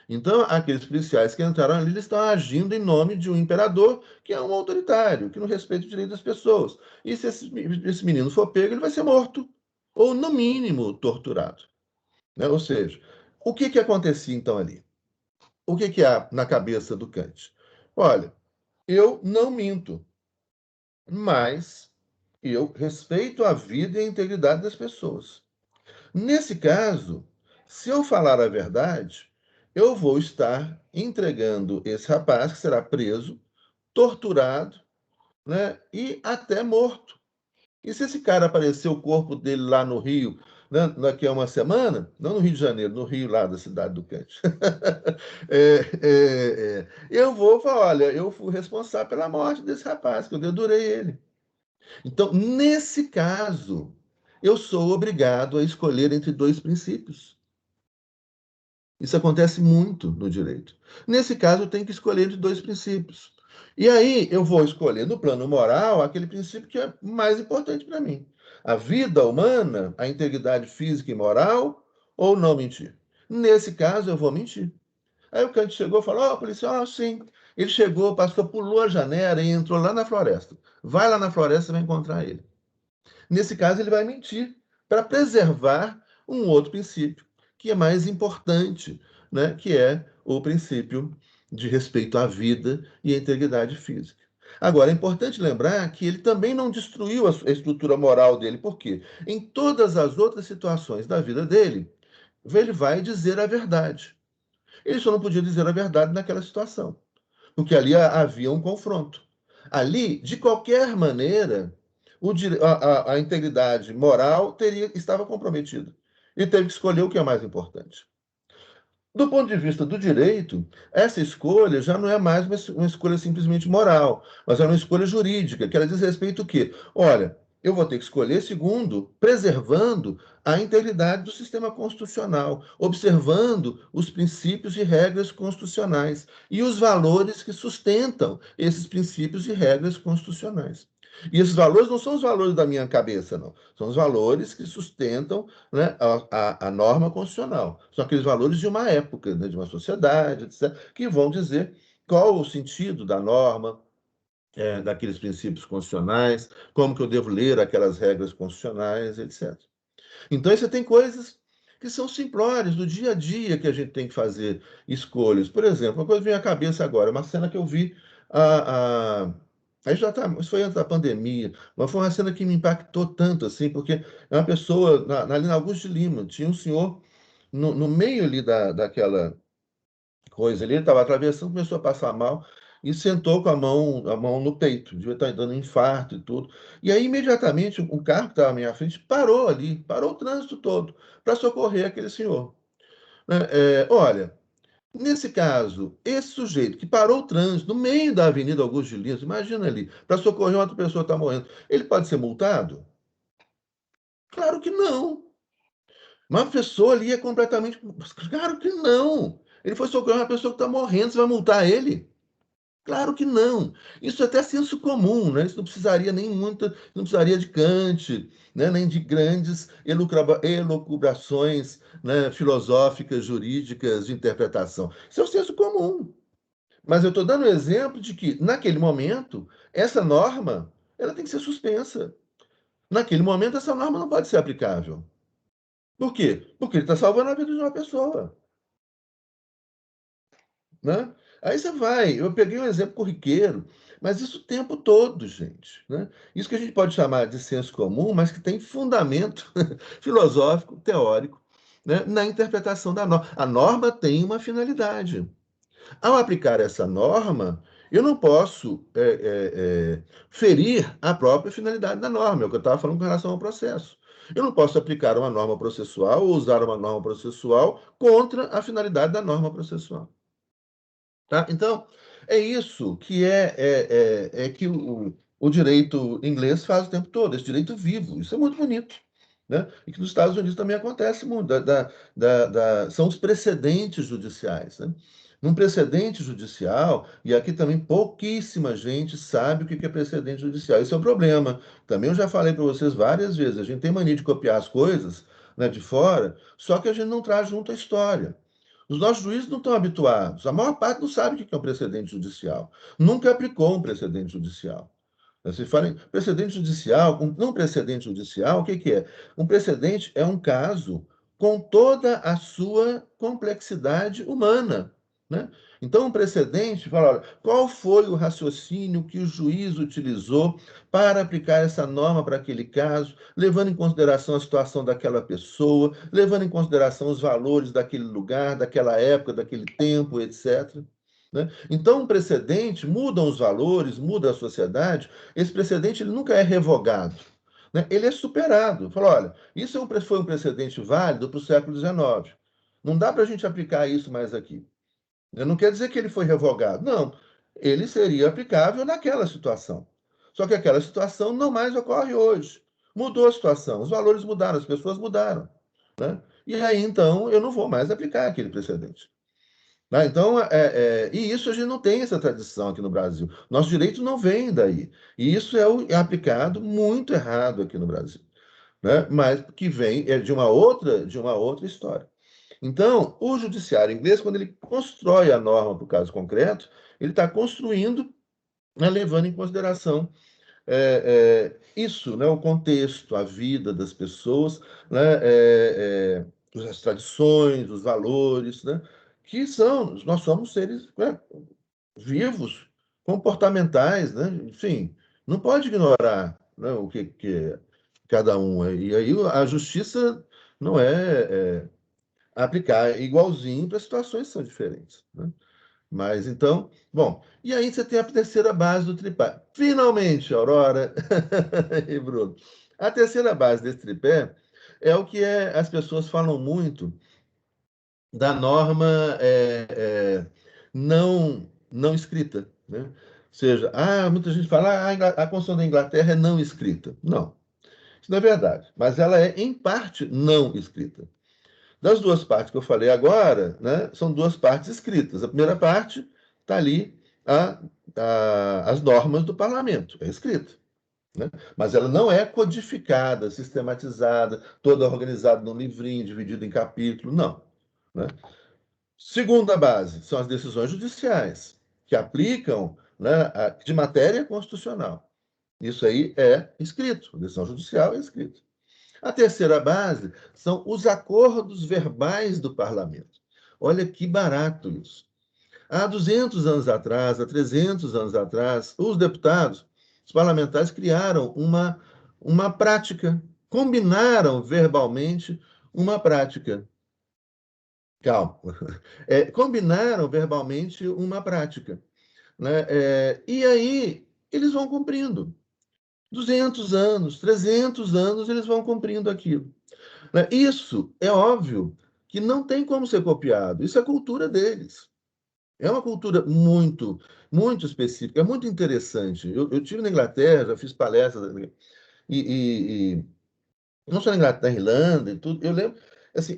Então, aqueles policiais que entraram ali, eles estão agindo em nome de um imperador que é um autoritário, que não respeita o direito das pessoas. E se esse menino for pego, ele vai ser morto, ou, no mínimo, torturado. Né? Ou seja, o que acontecia então ali? O que há na cabeça do Kant? Olha, eu não minto, mas eu respeito a vida e a integridade das pessoas. Nesse caso, se eu falar a verdade, eu vou estar entregando esse rapaz, que será preso, torturado, né, e até morto. E se esse cara aparecer o corpo dele lá no Rio, né, daqui a uma semana, não no Rio de Janeiro, no Rio lá da cidade do Kant, eu vou falar, olha, eu fui responsável pela morte desse rapaz, que eu dedurei ele. Então, nesse caso, eu sou obrigado a escolher entre dois princípios. Isso acontece muito no direito. Nesse caso, eu tenho que escolher entre dois princípios. E aí, eu vou escolher, no plano moral, aquele princípio que é mais importante para mim. A vida humana, a integridade física e moral, ou não mentir. Nesse caso, eu vou mentir. Aí o Kant chegou e falou: Ó, policial, sim. Ele chegou, passou, pulou a janela e entrou lá na floresta. Vai lá na floresta e vai encontrar ele. Nesse caso, ele vai mentir para preservar um outro princípio, que é mais importante, né? Que é o princípio de respeito à vida e à integridade física. Agora, é importante lembrar que ele também não destruiu a estrutura moral dele, por quê? Em todas as outras situações da vida dele, ele vai dizer a verdade. Ele só não podia dizer a verdade naquela situação. porque ali havia um confronto. Ali, de qualquer maneira, a integridade moral estava comprometida. E teve que escolher o que é mais importante. Do ponto de vista do direito, essa escolha já não é mais uma escolha simplesmente moral, mas é uma escolha jurídica, que ela diz respeito ao quê? Olha, eu vou ter que escolher segundo, preservando a integridade do sistema constitucional, observando os princípios e regras constitucionais e os valores que sustentam esses princípios e regras constitucionais. E esses valores não são os valores da minha cabeça, não. São os valores que sustentam, né, a norma constitucional. São aqueles valores de uma época, né, de uma sociedade, etc., que vão dizer qual o sentido da norma, daqueles princípios constitucionais, como que eu devo ler aquelas regras constitucionais, etc. Então, você tem coisas que são simplórias do dia a dia que a gente tem que fazer escolhas. Por exemplo, uma coisa que vem à cabeça agora, uma cena que eu vi aí já tá, isso foi antes da pandemia, mas foi uma cena que me impactou tanto assim, porque é uma pessoa ali na Augusto de Lima, tinha um senhor no meio ali daquela coisa ali, ele estava atravessando, começou a passar mal e sentou com a mão no peito, devia estar dando infarto e tudo. E aí, imediatamente, um carro que estava à minha frente parou ali, parou o trânsito todo para socorrer aquele senhor. Né? Olha, nesse caso, esse sujeito que parou o trânsito no meio da Avenida Augusto de Lima, imagina ali, para socorrer uma outra pessoa que está morrendo, ele pode ser multado? Claro que não. Uma pessoa ali é completamente. Claro que não. Ele foi socorrer uma pessoa que está morrendo, você vai multar ele? Claro que não. Isso é até senso comum, né? Isso não precisaria nem muito, não precisaria de Kant, né? Nem de grandes elucubrações, né? Filosóficas, jurídicas, de interpretação. Isso é o senso comum. Mas eu estou dando o exemplo de que, naquele momento, essa norma ela tem que ser suspensa. Naquele momento, essa norma não pode ser aplicável. Por quê? Porque ele está salvando a vida de uma pessoa. Né? Aí você vai, eu peguei um exemplo corriqueiro, mas isso o tempo todo, gente. Né? Isso que a gente pode chamar de senso comum, mas que tem fundamento filosófico, teórico, né? Na interpretação da norma. A norma tem uma finalidade. Ao aplicar essa norma, eu não posso ferir a própria finalidade da norma, é o que eu estava falando com relação ao processo. Eu não posso aplicar uma norma processual ou usar uma norma processual contra a finalidade da norma processual. Tá? Então, é isso que que o direito inglês faz o tempo todo, esse direito vivo. Isso é muito bonito. Né? E que nos Estados Unidos também acontece muito. São os precedentes judiciais. Né? Num precedente judicial, e aqui também pouquíssima gente sabe o que é precedente judicial. Esse é o problema. Também eu já falei para vocês várias vezes. A gente tem mania de copiar as coisas, né, de fora, só que a gente não traz junto a história. Os nossos juízes não estão habituados. A maior parte não sabe o que é um precedente judicial. Nunca aplicou um precedente judicial. Se fala em precedente judicial, não precedente judicial, o que é? Um precedente é um caso com toda a sua complexidade humana. Né? Então, um precedente fala, olha, qual foi o raciocínio que o juiz utilizou para aplicar essa norma para aquele caso, levando em consideração a situação daquela pessoa, levando em consideração os valores daquele lugar, daquela época, daquele tempo, etc. Né? Então, um precedente muda os valores, muda a sociedade. Esse precedente ele nunca é revogado. Né? Ele é superado. Fala, olha, isso foi um precedente válido para o século XIX. Não dá para a gente aplicar isso mais aqui. Não quer dizer que ele foi revogado. Não. Ele seria aplicável naquela situação. Só que aquela situação não mais ocorre hoje. Mudou a situação, os valores mudaram, as pessoas mudaram. Né? E aí, então, eu não vou mais aplicar aquele precedente. Né? Então, e isso a gente não tem essa tradição aqui no Brasil. Nosso direito não vem daí. E isso é aplicado muito errado aqui no Brasil. Né? Mas que vem de uma outra história. Então, o judiciário inglês, quando ele constrói a norma para o caso concreto, ele está construindo, né, levando em consideração isso, né, o contexto, a vida das pessoas, né, as tradições, os valores, né, nós somos seres, né, vivos, comportamentais, né, enfim, não pode ignorar, né, o que cada um é. E aí a justiça não é aplicar igualzinho para situações que são diferentes. Né? Mas então, bom, e aí você tem a terceira base do tripé. Finalmente, Aurora e Bruno, a terceira base desse tripé é o que as pessoas falam muito da norma não escrita, né? Ou seja, muita gente fala a Constituição da Inglaterra é não escrita. Não, isso não é verdade, mas ela é, em parte, não escrita. Das duas partes que eu falei agora, né, são duas partes escritas. A primeira parte está ali, as normas do parlamento, é escrita. Né? Mas ela não é codificada, sistematizada, toda organizada num livrinho, dividida em capítulo, não. Né? Segunda base são as decisões judiciais, que aplicam, né, de matéria constitucional. Isso aí é escrito, a decisão judicial é escrita. A terceira base são os acordos verbais do parlamento. Olha que barato isso. Há 200 anos atrás, há 300 anos atrás, os deputados, os parlamentares criaram uma prática, combinaram verbalmente uma prática. Calma. Combinaram verbalmente uma prática. Né? E aí eles vão cumprindo. 200 anos, 300 anos, eles vão cumprindo aquilo. Né? Isso é óbvio que não tem como ser copiado. Isso é a cultura deles. É uma cultura muito, muito específica, é muito interessante. Eu tive na Inglaterra, já fiz palestras, e não só na Inglaterra, na Irlanda e tudo. Eu lembro, assim,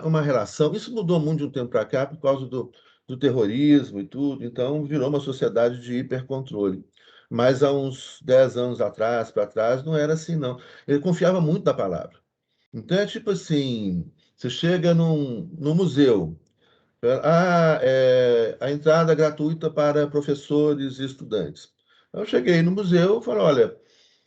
uma relação. Isso mudou muito de um tempo para cá por causa do terrorismo e tudo, então virou uma sociedade de hipercontrole. Mas há uns 10 anos atrás, para trás, não era assim, não. Ele confiava muito na palavra. Então é tipo assim, você chega num museu, a entrada gratuita para professores e estudantes. Eu cheguei no museu e falei, olha,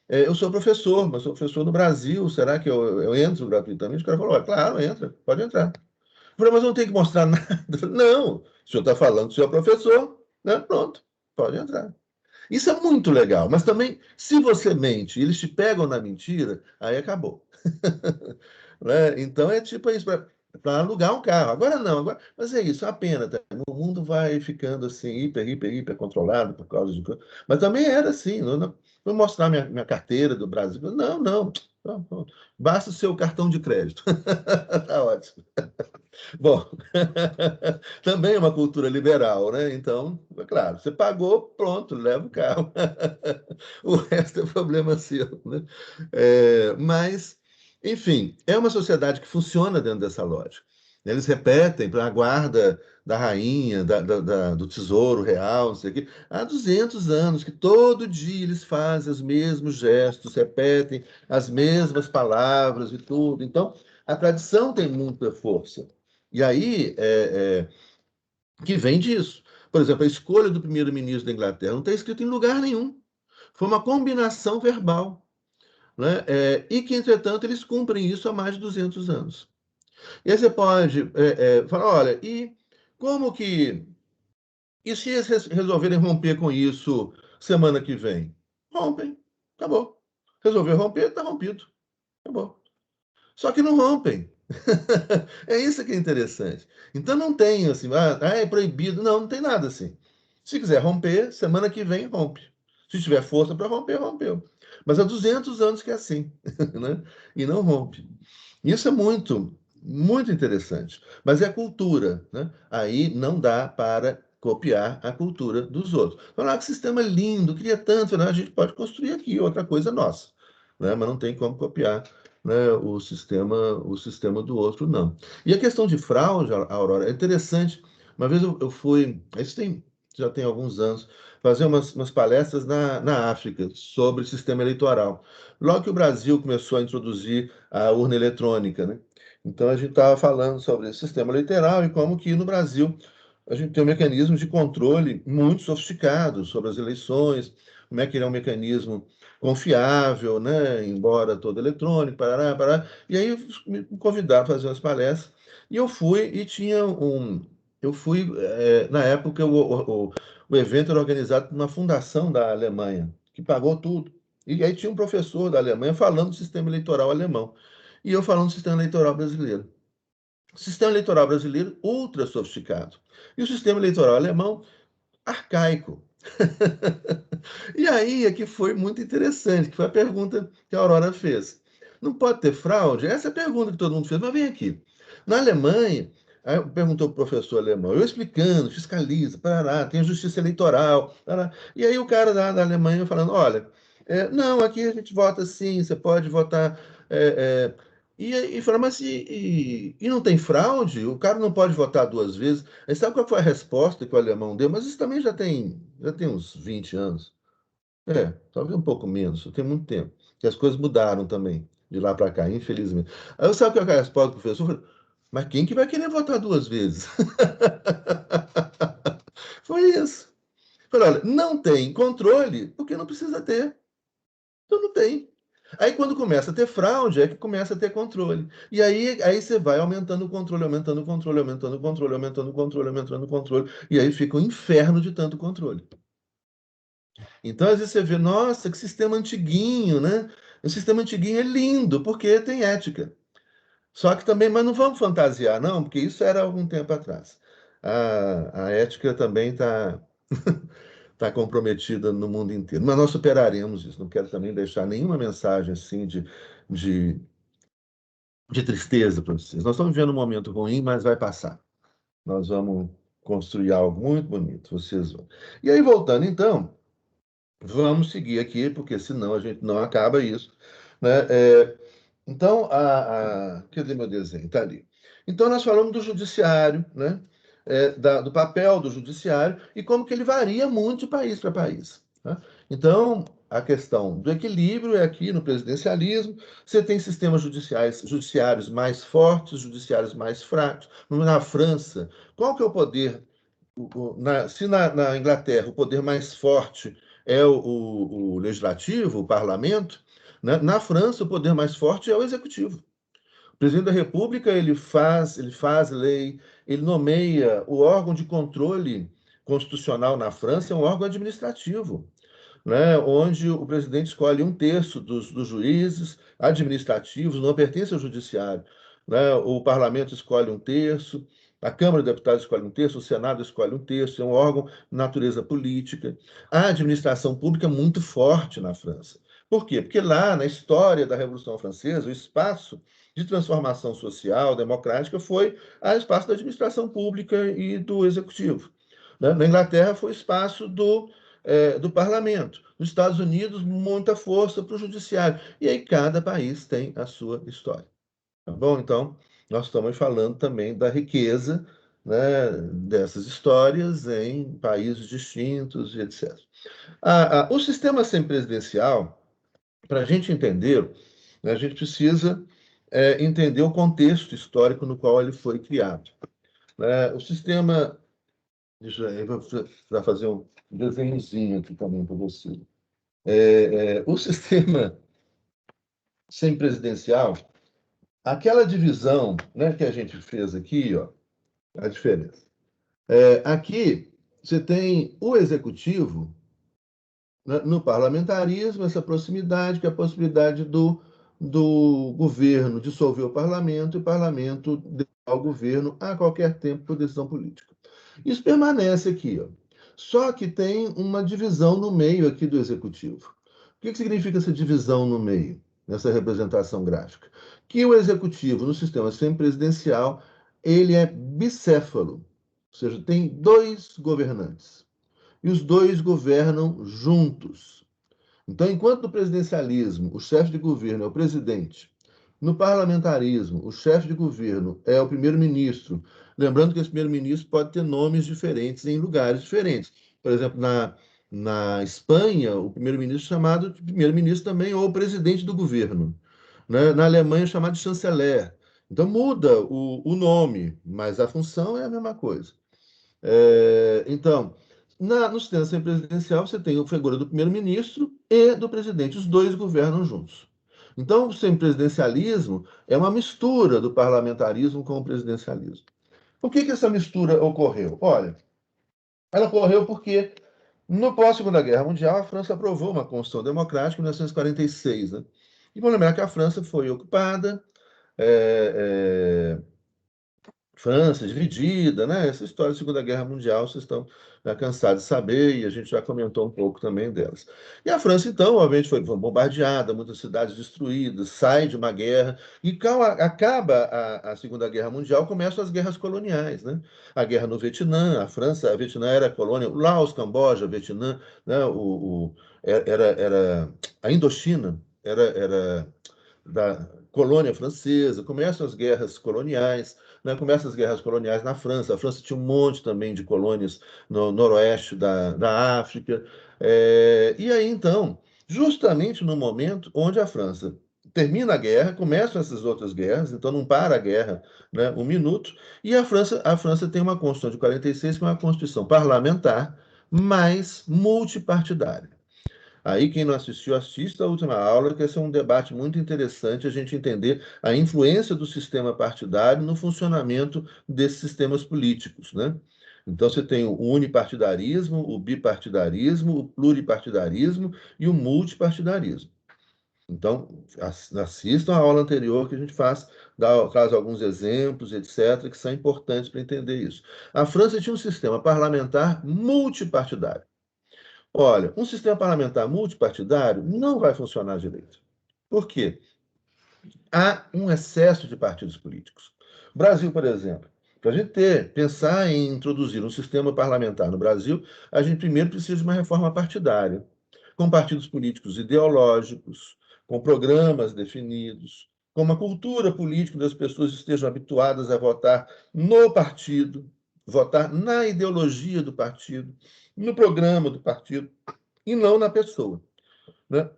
eu sou professor, mas sou professor no Brasil, será que eu entro gratuitamente? O cara falou, olha, claro, entra, pode entrar. Eu falei, mas eu não tenho que mostrar nada. Eu falei, não, o senhor está falando que o senhor é professor, né? Pronto, pode entrar. Isso é muito legal, mas também, se você mente e eles te pegam na mentira, aí acabou. Né? Então é tipo isso, para alugar um carro. Agora não, mas é isso, é a pena. Tá? O mundo vai ficando assim, hiper controlado por causa de coisa. Mas também era assim, não vou mostrar minha carteira do Brasil. Não, não. Não. Basta o seu cartão de crédito. Tá ótimo. Bom, também é uma cultura liberal, né? Então, é claro, você pagou, pronto, leva o carro. O resto é problema seu, né? Mas, enfim, é uma sociedade que funciona dentro dessa lógica. Eles repetem para a guarda da rainha, do tesouro real, não sei o quê, há 200 anos que todo dia eles fazem os mesmos gestos, repetem as mesmas palavras e tudo. Então, a tradição tem muita força. E aí, que vem disso. Por exemplo, a escolha do primeiro-ministro da Inglaterra não está escrito em lugar nenhum. Foi uma combinação verbal. Né? E que, entretanto, eles cumprem isso há mais de 200 anos. E aí você pode falar, olha, e como que... E se eles resolverem romper com isso semana que vem? Rompem. Acabou. Resolver romper, está rompido. Acabou. Só que não rompem. É isso que é interessante. Então não tem assim, é proibido. Não, não tem nada assim. Se quiser romper, semana que vem rompe. Se tiver força para romper, rompeu. Mas há 200 anos que é assim, né? E não rompe. Isso é muito, muito interessante. Mas é cultura, né? Aí não dá para copiar a cultura dos outros. Falar que sistema lindo, queria tanto, né? A gente pode construir aqui outra coisa nossa, né? Mas não tem como copiar, né, o sistema do outro, não. E a questão de fraude, Aurora, é interessante. Uma vez eu fui, já tem alguns anos, fazer umas palestras na África sobre sistema eleitoral. Logo que o Brasil começou a introduzir a urna eletrônica, né? Então a gente estava falando sobre o sistema eleitoral e como que no Brasil a gente tem um mecanismo de controle muito sofisticado sobre as eleições, como é que ele é um mecanismo confiável, né? Embora todo eletrônico, parará, parará. E aí me convidaram para fazer umas palestras e eu fui e tinha eu fui na época o evento era organizado por uma fundação da Alemanha que pagou tudo. E aí tinha um professor da Alemanha falando do sistema eleitoral alemão e eu falando do sistema eleitoral brasileiro. Sistema eleitoral brasileiro ultra sofisticado. E o sistema eleitoral alemão arcaico. E aí é que foi muito interessante, que foi a pergunta que a Aurora fez. Não pode ter fraude? Essa é a pergunta que todo mundo fez, mas vem aqui. Na Alemanha, aí perguntou o professor alemão, eu explicando, fiscaliza, parará, tem justiça eleitoral, parará. E aí o cara da Alemanha falando, olha, não, aqui a gente vota sim, você pode votar. E fala, mas e não tem fraude? O cara não pode votar duas vezes? Aí sabe qual foi a resposta que o alemão deu? Mas isso também já tem uns 20 anos. Talvez um pouco menos, tem muito tempo. Que as coisas mudaram também, de lá para cá, infelizmente. Aí eu sabe qual é a resposta do professor? Eu falei, mas quem que vai querer votar duas vezes? Foi isso. Eu falei, olha, não tem controle, porque não precisa ter. Então não tem. Aí quando começa a ter fraude, é que começa a ter controle. E aí você vai aumentando o controle, aumentando o controle, aumentando o controle, aumentando o controle, aumentando o controle. E aí fica um inferno de tanto controle. Então, às vezes você vê, nossa, que sistema antiguinho, né? O sistema antiguinho é lindo, porque tem ética. Só que também, mas não vamos fantasiar, não, porque isso era algum tempo atrás. A ética também está tá comprometida no mundo inteiro. Mas nós superaremos isso. Não quero também deixar nenhuma mensagem assim de, de tristeza para vocês. Nós estamos vivendo um momento ruim, mas vai passar. Nós vamos construir algo muito bonito, vocês vão. E aí, voltando então. Vamos seguir aqui, porque senão a gente não acaba isso, né? Então, cadê meu desenho? Está ali. Então, nós falamos do judiciário, né? Do papel do judiciário e como que ele varia muito de país para país. Né? Então, a questão do equilíbrio é aqui no presidencialismo. Você tem sistemas judiciários mais fortes, judiciários mais fracos. Na França, qual que é o poder se na Inglaterra o poder mais forte é o legislativo, o parlamento, né? Na França o poder mais forte é o executivo. O presidente da República ele faz lei, ele nomeia o órgão de controle constitucional na França, é um órgão administrativo, né, onde o presidente escolhe um terço dos juízes administrativos, não pertence ao judiciário. Né, o parlamento escolhe um terço, a Câmara de Deputados escolhe um terço, o Senado escolhe um terço, é um órgão de natureza política. A administração pública é muito forte na França. Por quê? Porque lá, na história da Revolução Francesa, o espaço de transformação social, democrática, foi o espaço da administração pública e do executivo. Né? Na Inglaterra, foi o espaço do parlamento. Nos Estados Unidos, muita força para o judiciário. E aí cada país tem a sua história. Tá bom? Então, nós estamos falando também da riqueza, né, dessas histórias em países distintos e etc. O sistema semipresidencial, para a gente entender, né, a gente precisa entender o contexto histórico no qual ele foi criado. Né? O sistema. Deixa eu vou precisar fazer um desenhozinho aqui também para você. O sistema semipresidencial, aquela divisão, né, que a gente fez aqui, ó, a diferença. Aqui você tem o executivo, né, no parlamentarismo, essa proximidade, que é a possibilidade do governo dissolver o parlamento e o parlamento derrubar o governo a qualquer tempo por decisão política. Isso permanece aqui, ó. Só que tem uma divisão no meio aqui do executivo. O que significa essa divisão no meio, nessa representação gráfica? Que o executivo, no sistema semipresidencial, ele é bicéfalo, ou seja, tem dois governantes. E os dois governam juntos. Então, enquanto no presidencialismo o chefe de governo é o presidente, no parlamentarismo o chefe de governo é o primeiro-ministro, lembrando que esse primeiro-ministro pode ter nomes diferentes em lugares diferentes. Por exemplo, na Espanha, o primeiro-ministro é chamado de primeiro-ministro também, ou presidente do governo. Né? Na Alemanha é chamado de chanceler. Então muda o nome, mas a função é a mesma coisa. Então, no sistema semipresidencial, você tem a figura do primeiro-ministro e do presidente, os dois governam juntos. Então, o semipresidencialismo é uma mistura do parlamentarismo com o presidencialismo. Por que essa mistura ocorreu? Olha, ela ocorreu porque, no pós-Segunda Guerra Mundial, a França aprovou uma Constituição Democrática em 1946. Né? E vamos lembrar que a França foi ocupada, França dividida, né? Essa história da Segunda Guerra Mundial, vocês estão cansados de saber, e a gente já comentou um pouco também delas. E a França, então, obviamente, foi bombardeada, muitas cidades destruídas, sai de uma guerra, e acaba a Segunda Guerra Mundial, começam as guerras coloniais, né? A guerra no Vietnã, a Vietnã era colônia, o Laos, Camboja, Vietnã, né? Era a Indochina, era da colônia francesa, começam as guerras coloniais, né? Começam as guerras coloniais na França. A França tinha um monte também de colônias no noroeste da África. E aí, então, justamente no momento onde a França termina a guerra, começam essas outras guerras, então não para a guerra, né, um minuto, e a França tem uma Constituição de 46, que é uma Constituição parlamentar, mas multipartidária. Aí, quem não assistiu, assista a última aula, que esse é um debate muito interessante, a gente entender a influência do sistema partidário no funcionamento desses sistemas políticos, né? Então, você tem o unipartidarismo, o bipartidarismo, o pluripartidarismo e o multipartidarismo. Então, assistam a aula anterior que a gente traz alguns exemplos, etc., que são importantes para entender isso. A França tinha um sistema parlamentar multipartidário. Olha, um sistema parlamentar multipartidário não vai funcionar direito. Por quê? Há um excesso de partidos políticos. O Brasil, por exemplo, para a gente pensar em introduzir um sistema parlamentar no Brasil, a gente primeiro precisa de uma reforma partidária, com partidos políticos ideológicos, com programas definidos, com uma cultura política onde as pessoas estejam habituadas a votar no partido, votar na ideologia do partido, no programa do partido, e não na pessoa, né?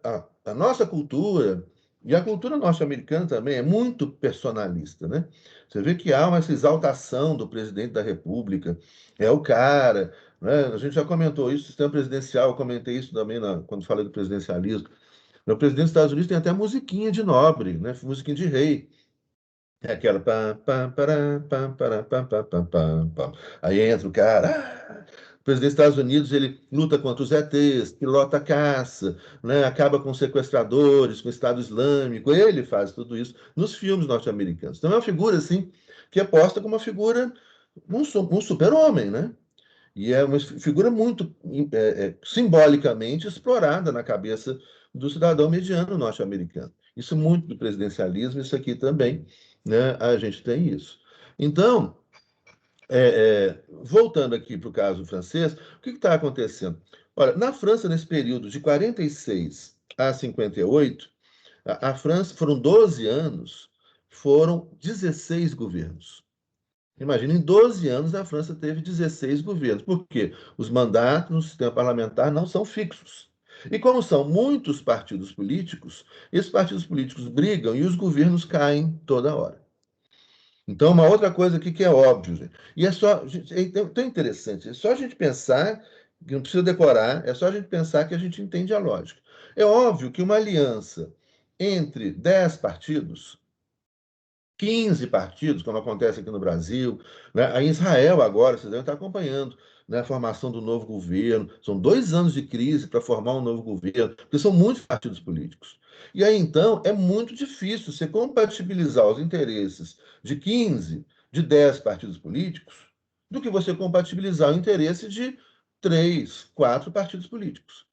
A nossa cultura, e a cultura norte-americana também, é muito personalista, né? Você vê que há uma essa exaltação do presidente da República, é o cara, né? A gente já comentou isso, sistema presidencial, eu comentei isso também quando falei do presidencialismo. O presidente dos Estados Unidos tem até musiquinha de nobre, né? Musiquinha de rei. É aquela. Pá, pá, pará, pá, pará, pá, pá, pá, pá, pá. Aí entra o cara. O presidente dos Estados Unidos ele luta contra os ETs, pilota caça, né? Acaba com sequestradores, com o Estado Islâmico. Ele faz tudo isso nos filmes norte-americanos. Então é uma figura assim que é posta como uma figura, um super-homem, né? E é uma figura muito simbolicamente explorada na cabeça do cidadão mediano norte-americano. Isso muito do presidencialismo, isso aqui também, né? A gente tem isso. Então, voltando aqui para o caso francês, o que está acontecendo? Olha, na França, nesse período de 46 a 58, a França foram 12 anos, foram 16 governos. Imagina, em 12 anos a França teve 16 governos. Por quê? Os mandatos no sistema parlamentar não são fixos. E como são muitos partidos políticos, esses partidos políticos brigam e os governos caem toda hora. Então, uma outra coisa aqui que é óbvio, gente, e é só, é tão interessante, é só a gente pensar, que não precisa decorar, é só a gente pensar que a gente entende a lógica. É óbvio que uma aliança entre 10 partidos, 15 partidos, como acontece aqui no Brasil, né? Em Israel agora, vocês devem estar acompanhando, né, a formação do novo governo. São 2 anos de crise para formar um novo governo, porque são muitos partidos políticos. E aí, então, é muito difícil você compatibilizar os interesses de 15, de 10 partidos políticos, do que você compatibilizar o interesse de 3, 4 partidos políticos.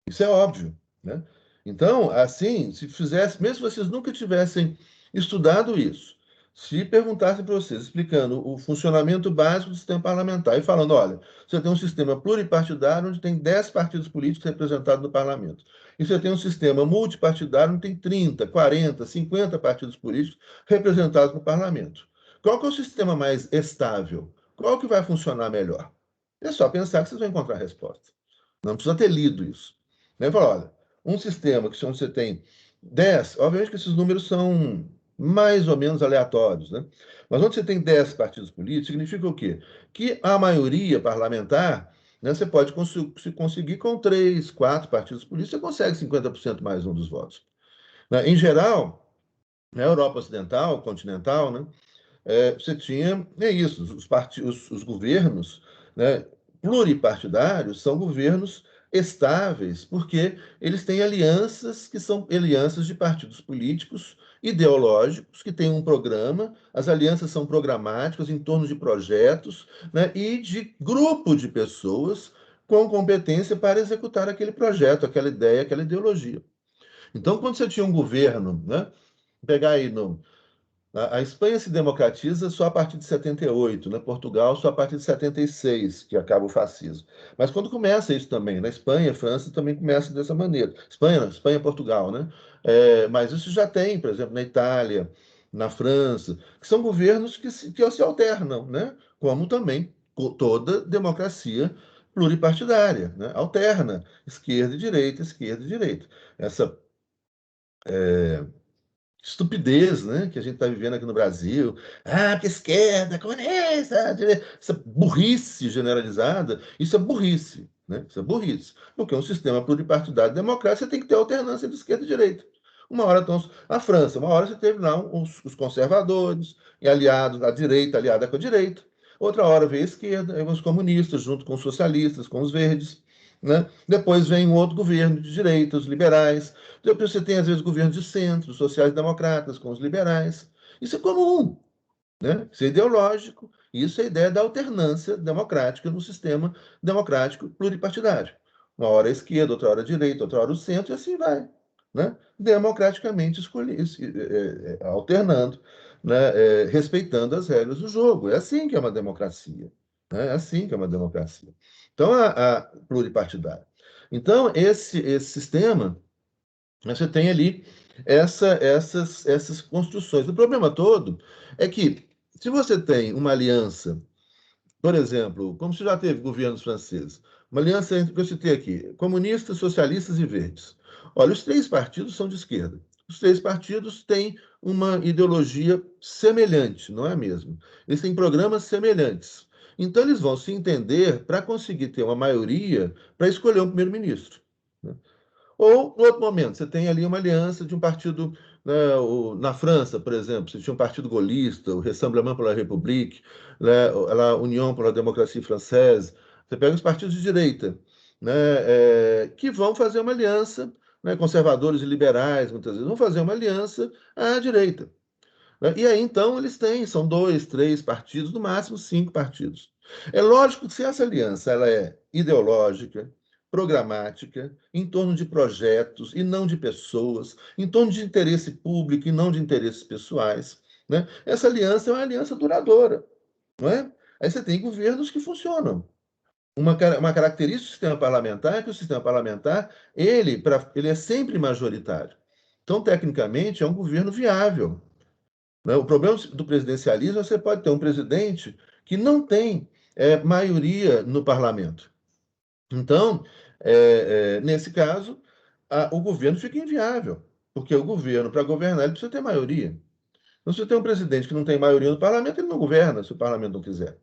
Isso é óbvio, né? Então, assim, se fizesse, mesmo se vocês nunca tivessem estudado isso, se perguntassem para vocês, explicando o funcionamento básico do sistema parlamentar e falando, olha, você tem um sistema pluripartidário onde tem 10 partidos políticos representados no parlamento. E você tem um sistema multipartidário onde tem 30, 40, 50 partidos políticos representados no parlamento. Qual que é o sistema mais estável? Qual que vai funcionar melhor? É só pensar que vocês vão encontrar a resposta. Não precisa ter lido isso. Né? Fala, olha, um sistema que você tem 10, obviamente que esses números são mais ou menos aleatórios, né? Mas onde você tem 10 partidos políticos, significa o quê? Que a maioria parlamentar, né, você pode se conseguir com 3, 4 partidos políticos, você consegue 50% mais um dos votos. Né? Em geral, na Europa Ocidental, continental, né, você tinha, isso, os governos, né, pluripartidários são governos estáveis, porque eles têm alianças que são alianças de partidos políticos ideológicos, que têm um programa, as alianças são programáticas em torno de projetos, né, e de grupo de pessoas com competência para executar aquele projeto, aquela ideia, aquela ideologia. Então, quando você tinha um governo, né, pegar aí a Espanha se democratiza só a partir de 78, né? Portugal só a partir de 76, que acaba o fascismo. Mas quando começa isso também, na Espanha, França também começa dessa maneira. Espanha, não, Espanha, Portugal, né? Mas isso já tem, por exemplo, na Itália, na França, que são governos que se alternam, né? Como também toda democracia pluripartidária, né? Alterna esquerda e direita, esquerda e direita. Essa estupidez, né, que a gente está vivendo aqui no Brasil. Ah, que esquerda, comunista, direita. Essa burrice generalizada, isso é burrice, né? Isso é burrice. Porque um sistema pluripartidário democrático, você tem que ter alternância de esquerda e direita. Uma hora estão a França, uma hora você teve lá os conservadores, e aliados, a direita aliada com a direita. Outra hora veio a esquerda, aí os comunistas, junto com os socialistas, com os verdes. Né? Depois vem um outro governo de direita, os liberais. Depois você tem, às vezes, governos de centro, sociais-democratas com os liberais. Isso é comum, né? Isso é ideológico. Isso é a ideia da alternância democrática no sistema democrático pluripartidário. Uma hora a esquerda, outra hora a direita, outra hora o centro, e assim vai. Né? Democraticamente alternando, né? Respeitando as regras do jogo. É assim que é uma democracia. Né? É assim que é uma democracia. Então, a pluripartidária. Então, esse sistema, você tem ali essas construções. O problema todo é que, se você tem uma aliança, por exemplo, como se já teve governos franceses, uma aliança entre, que eu citei aqui, comunistas, socialistas e verdes. Olha, os três partidos são de esquerda. Os três partidos têm uma ideologia semelhante, não é mesmo? Eles têm programas semelhantes. Então, eles vão se entender para conseguir ter uma maioria para escolher um primeiro-ministro. Né? Ou, no outro momento, você tem ali uma aliança de um partido, né, na França, por exemplo, você tinha um partido gaullista, o Rassemblement pour la République, né, a União pour la Démocratie Française. Você pega os partidos de direita, né, que vão fazer uma aliança, né, conservadores e liberais, muitas vezes, vão fazer uma aliança à direita. Né? E aí, então, eles têm, são 2, 3 partidos, no máximo 5 partidos. É lógico que se essa aliança ela é ideológica, programática, em torno de projetos e não de pessoas, em torno de interesse público e não de interesses pessoais, né? Essa aliança é uma aliança duradoura, não é? Aí você tem governos que funcionam. Uma característica do sistema parlamentar é que o sistema parlamentar ele é sempre majoritário. Então, tecnicamente, é um governo viável. Né? O problema do presidencialismo é que você pode ter um presidente que não tem maioria no parlamento. Então, nesse caso, o governo fica inviável, porque o governo, para governar, ele precisa ter maioria. Então, se você tem um presidente que não tem maioria no parlamento, ele não governa se o parlamento não quiser.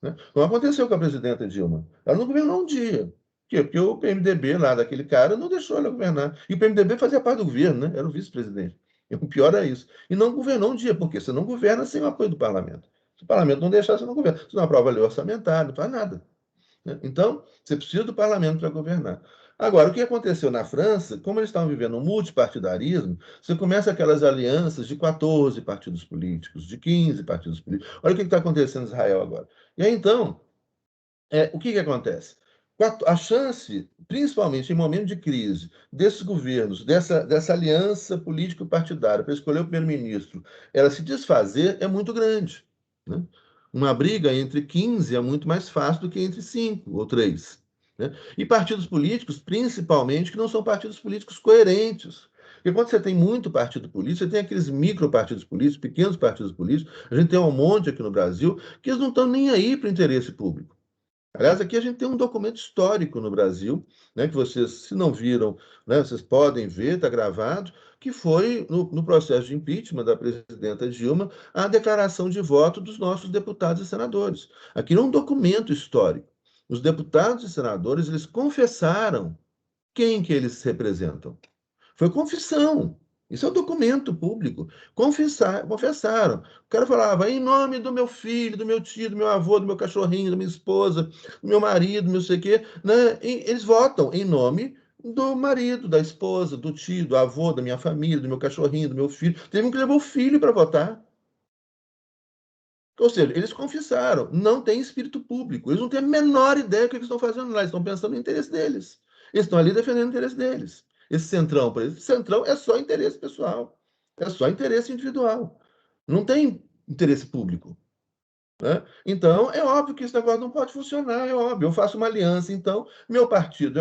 Né? Como aconteceu com a presidenta Dilma. Ela não governou um dia. Por quê? Porque o PMDB lá daquele cara não deixou ela governar. E o PMDB fazia parte do governo, né? Era o vice-presidente. E o pior é isso. E não governou um dia, porque você não governa sem o apoio do parlamento. Se o parlamento não deixar, você não governa. Você não aprova a lei orçamentária, não faz nada. Né? Então, você precisa do parlamento para governar. Agora, o que aconteceu na França, como eles estavam vivendo um multipartidarismo, você começa aquelas alianças de 14 partidos políticos, de 15 partidos políticos. Olha o que está acontecendo em Israel agora. E aí, então, o que acontece? A chance, principalmente em momento de crise, desses governos, dessa aliança político-partidária para escolher o primeiro-ministro, ela se desfazer é muito grande. Né? Uma briga entre 15 é muito mais fácil do que entre 5 ou 3. Né? E partidos políticos, principalmente, que não são partidos políticos coerentes. Porque quando você tem muito partido político, você tem aqueles micro-partidos políticos, pequenos partidos políticos, a gente tem um monte aqui no Brasil, que eles não estão nem aí para o interesse público. Aliás, aqui a gente tem um documento histórico no Brasil, né, que vocês, se não viram, né, vocês podem ver, está gravado, que foi no processo de impeachment da presidenta Dilma, a declaração de voto dos nossos deputados e senadores. Aqui é um documento histórico. Os deputados e senadores, eles confessaram quem que eles representam. Foi confissão. Isso é um documento público. Confessaram. O cara falava, em nome do meu filho, do meu tio, do meu avô, do meu cachorrinho, da minha esposa, do meu marido, não sei o quê, né? Eles votam em nome do marido, da esposa, do tio, do avô, da minha família, do meu cachorrinho, do meu filho. Teve um que levou o filho para votar. Ou seja, eles confessaram, não tem espírito público. Eles não têm a menor ideia do que eles estão fazendo lá. Eles estão pensando no interesse deles. Eles estão ali defendendo o interesse deles. Esse centrão, por exemplo, centrão é só interesse pessoal. É só interesse individual. Não tem interesse público. Né? Então, é óbvio que esse negócio não pode funcionar, é óbvio. Eu faço uma aliança, então, meu partido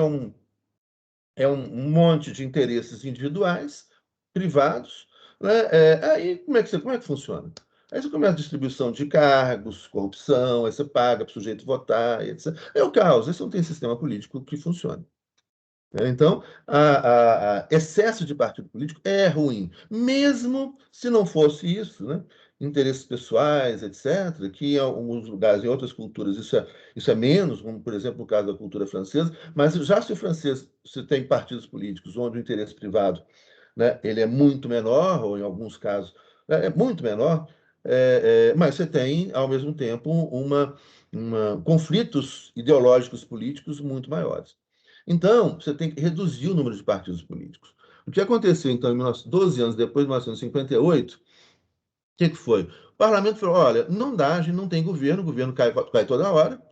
é um monte de interesses individuais, privados, né? Aí como é que funciona? Aí você começa a distribuição de cargos, corrupção, aí você paga para o sujeito votar, etc. É o caos, esse não tem sistema político que funcione. Então, excesso de partido político é ruim, mesmo se não fosse isso, né? Interesses pessoais, etc., que em alguns lugares, em outras culturas, isso é menos, como, por exemplo, no caso da cultura francesa, mas já se o francês se tem partidos políticos onde o interesse privado, né, ele é muito menor, ou em alguns casos é muito menor, mas você tem, ao mesmo tempo, conflitos ideológicos políticos muito maiores. Então, você tem que reduzir o número de partidos políticos. O que aconteceu, então, 12 anos depois, em 1958, o que foi? O parlamento falou, olha, não dá, a gente não tem governo, o governo cai toda hora,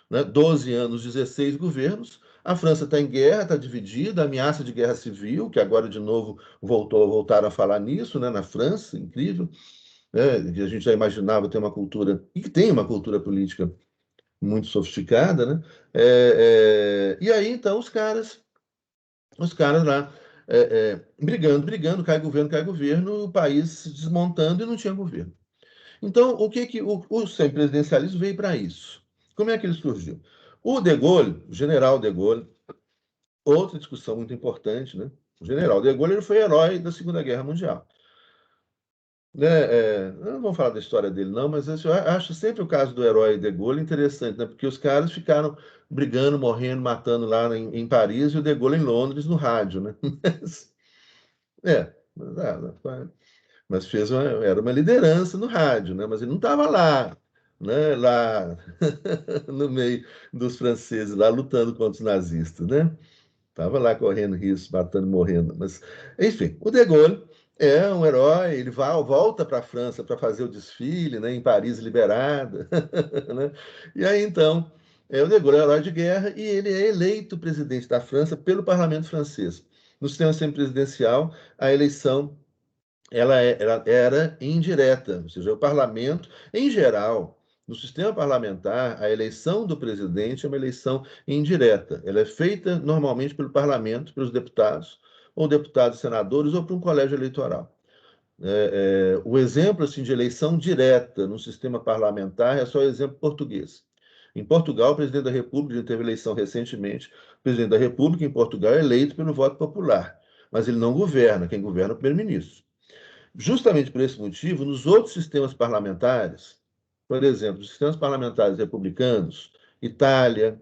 né? 12 anos, 16 governos, a França está em guerra, está dividida, ameaça de guerra civil, que agora, de novo, voltaram a falar nisso, né? Na França, incrível, né? Que a gente já imaginava ter uma cultura, e que tem uma cultura política muito sofisticada, né? E aí, então, os caras lá brigando, cai governo, o país se desmontando e não tinha governo. Então, o semipresidencialismo veio para isso? Como é que ele surgiu? O De Gaulle, o general De Gaulle, outra discussão muito importante, né? O general De Gaulle ele foi herói da Segunda Guerra Mundial. Né? Eu não vou falar da história dele, não, mas eu acho sempre o caso do herói De Gaulle interessante, né? Porque os caras ficaram brigando, morrendo, matando lá em Paris e o De Gaulle em Londres no rádio, né? É, mas era uma liderança no rádio, né? Mas ele não estava lá, né? Lá no meio dos franceses, lá lutando contra os nazistas, né? Estava lá correndo risco, matando, morrendo. Mas, enfim, o De Gaulle é um herói, ele volta para a França para fazer o desfile, né? Em Paris liberada, né? E aí, então, o De Gaulle é um herói de guerra e ele é eleito presidente da França pelo parlamento francês. No sistema semipresidencial, a eleição ela era indireta, ou seja, o parlamento, em geral, no sistema parlamentar, a eleição do presidente é uma eleição indireta. Ela é feita normalmente pelo parlamento, pelos deputados, ou deputados e senadores, ou por um colégio eleitoral. O exemplo assim, de eleição direta no sistema parlamentar é só o exemplo português. Em Portugal, o presidente da República, a gente teve eleição recentemente, o presidente da República em Portugal é eleito pelo voto popular, mas ele não governa, quem governa é o primeiro-ministro. Justamente por esse motivo, nos outros sistemas parlamentares, por exemplo, os sistemas parlamentares republicanos, Itália,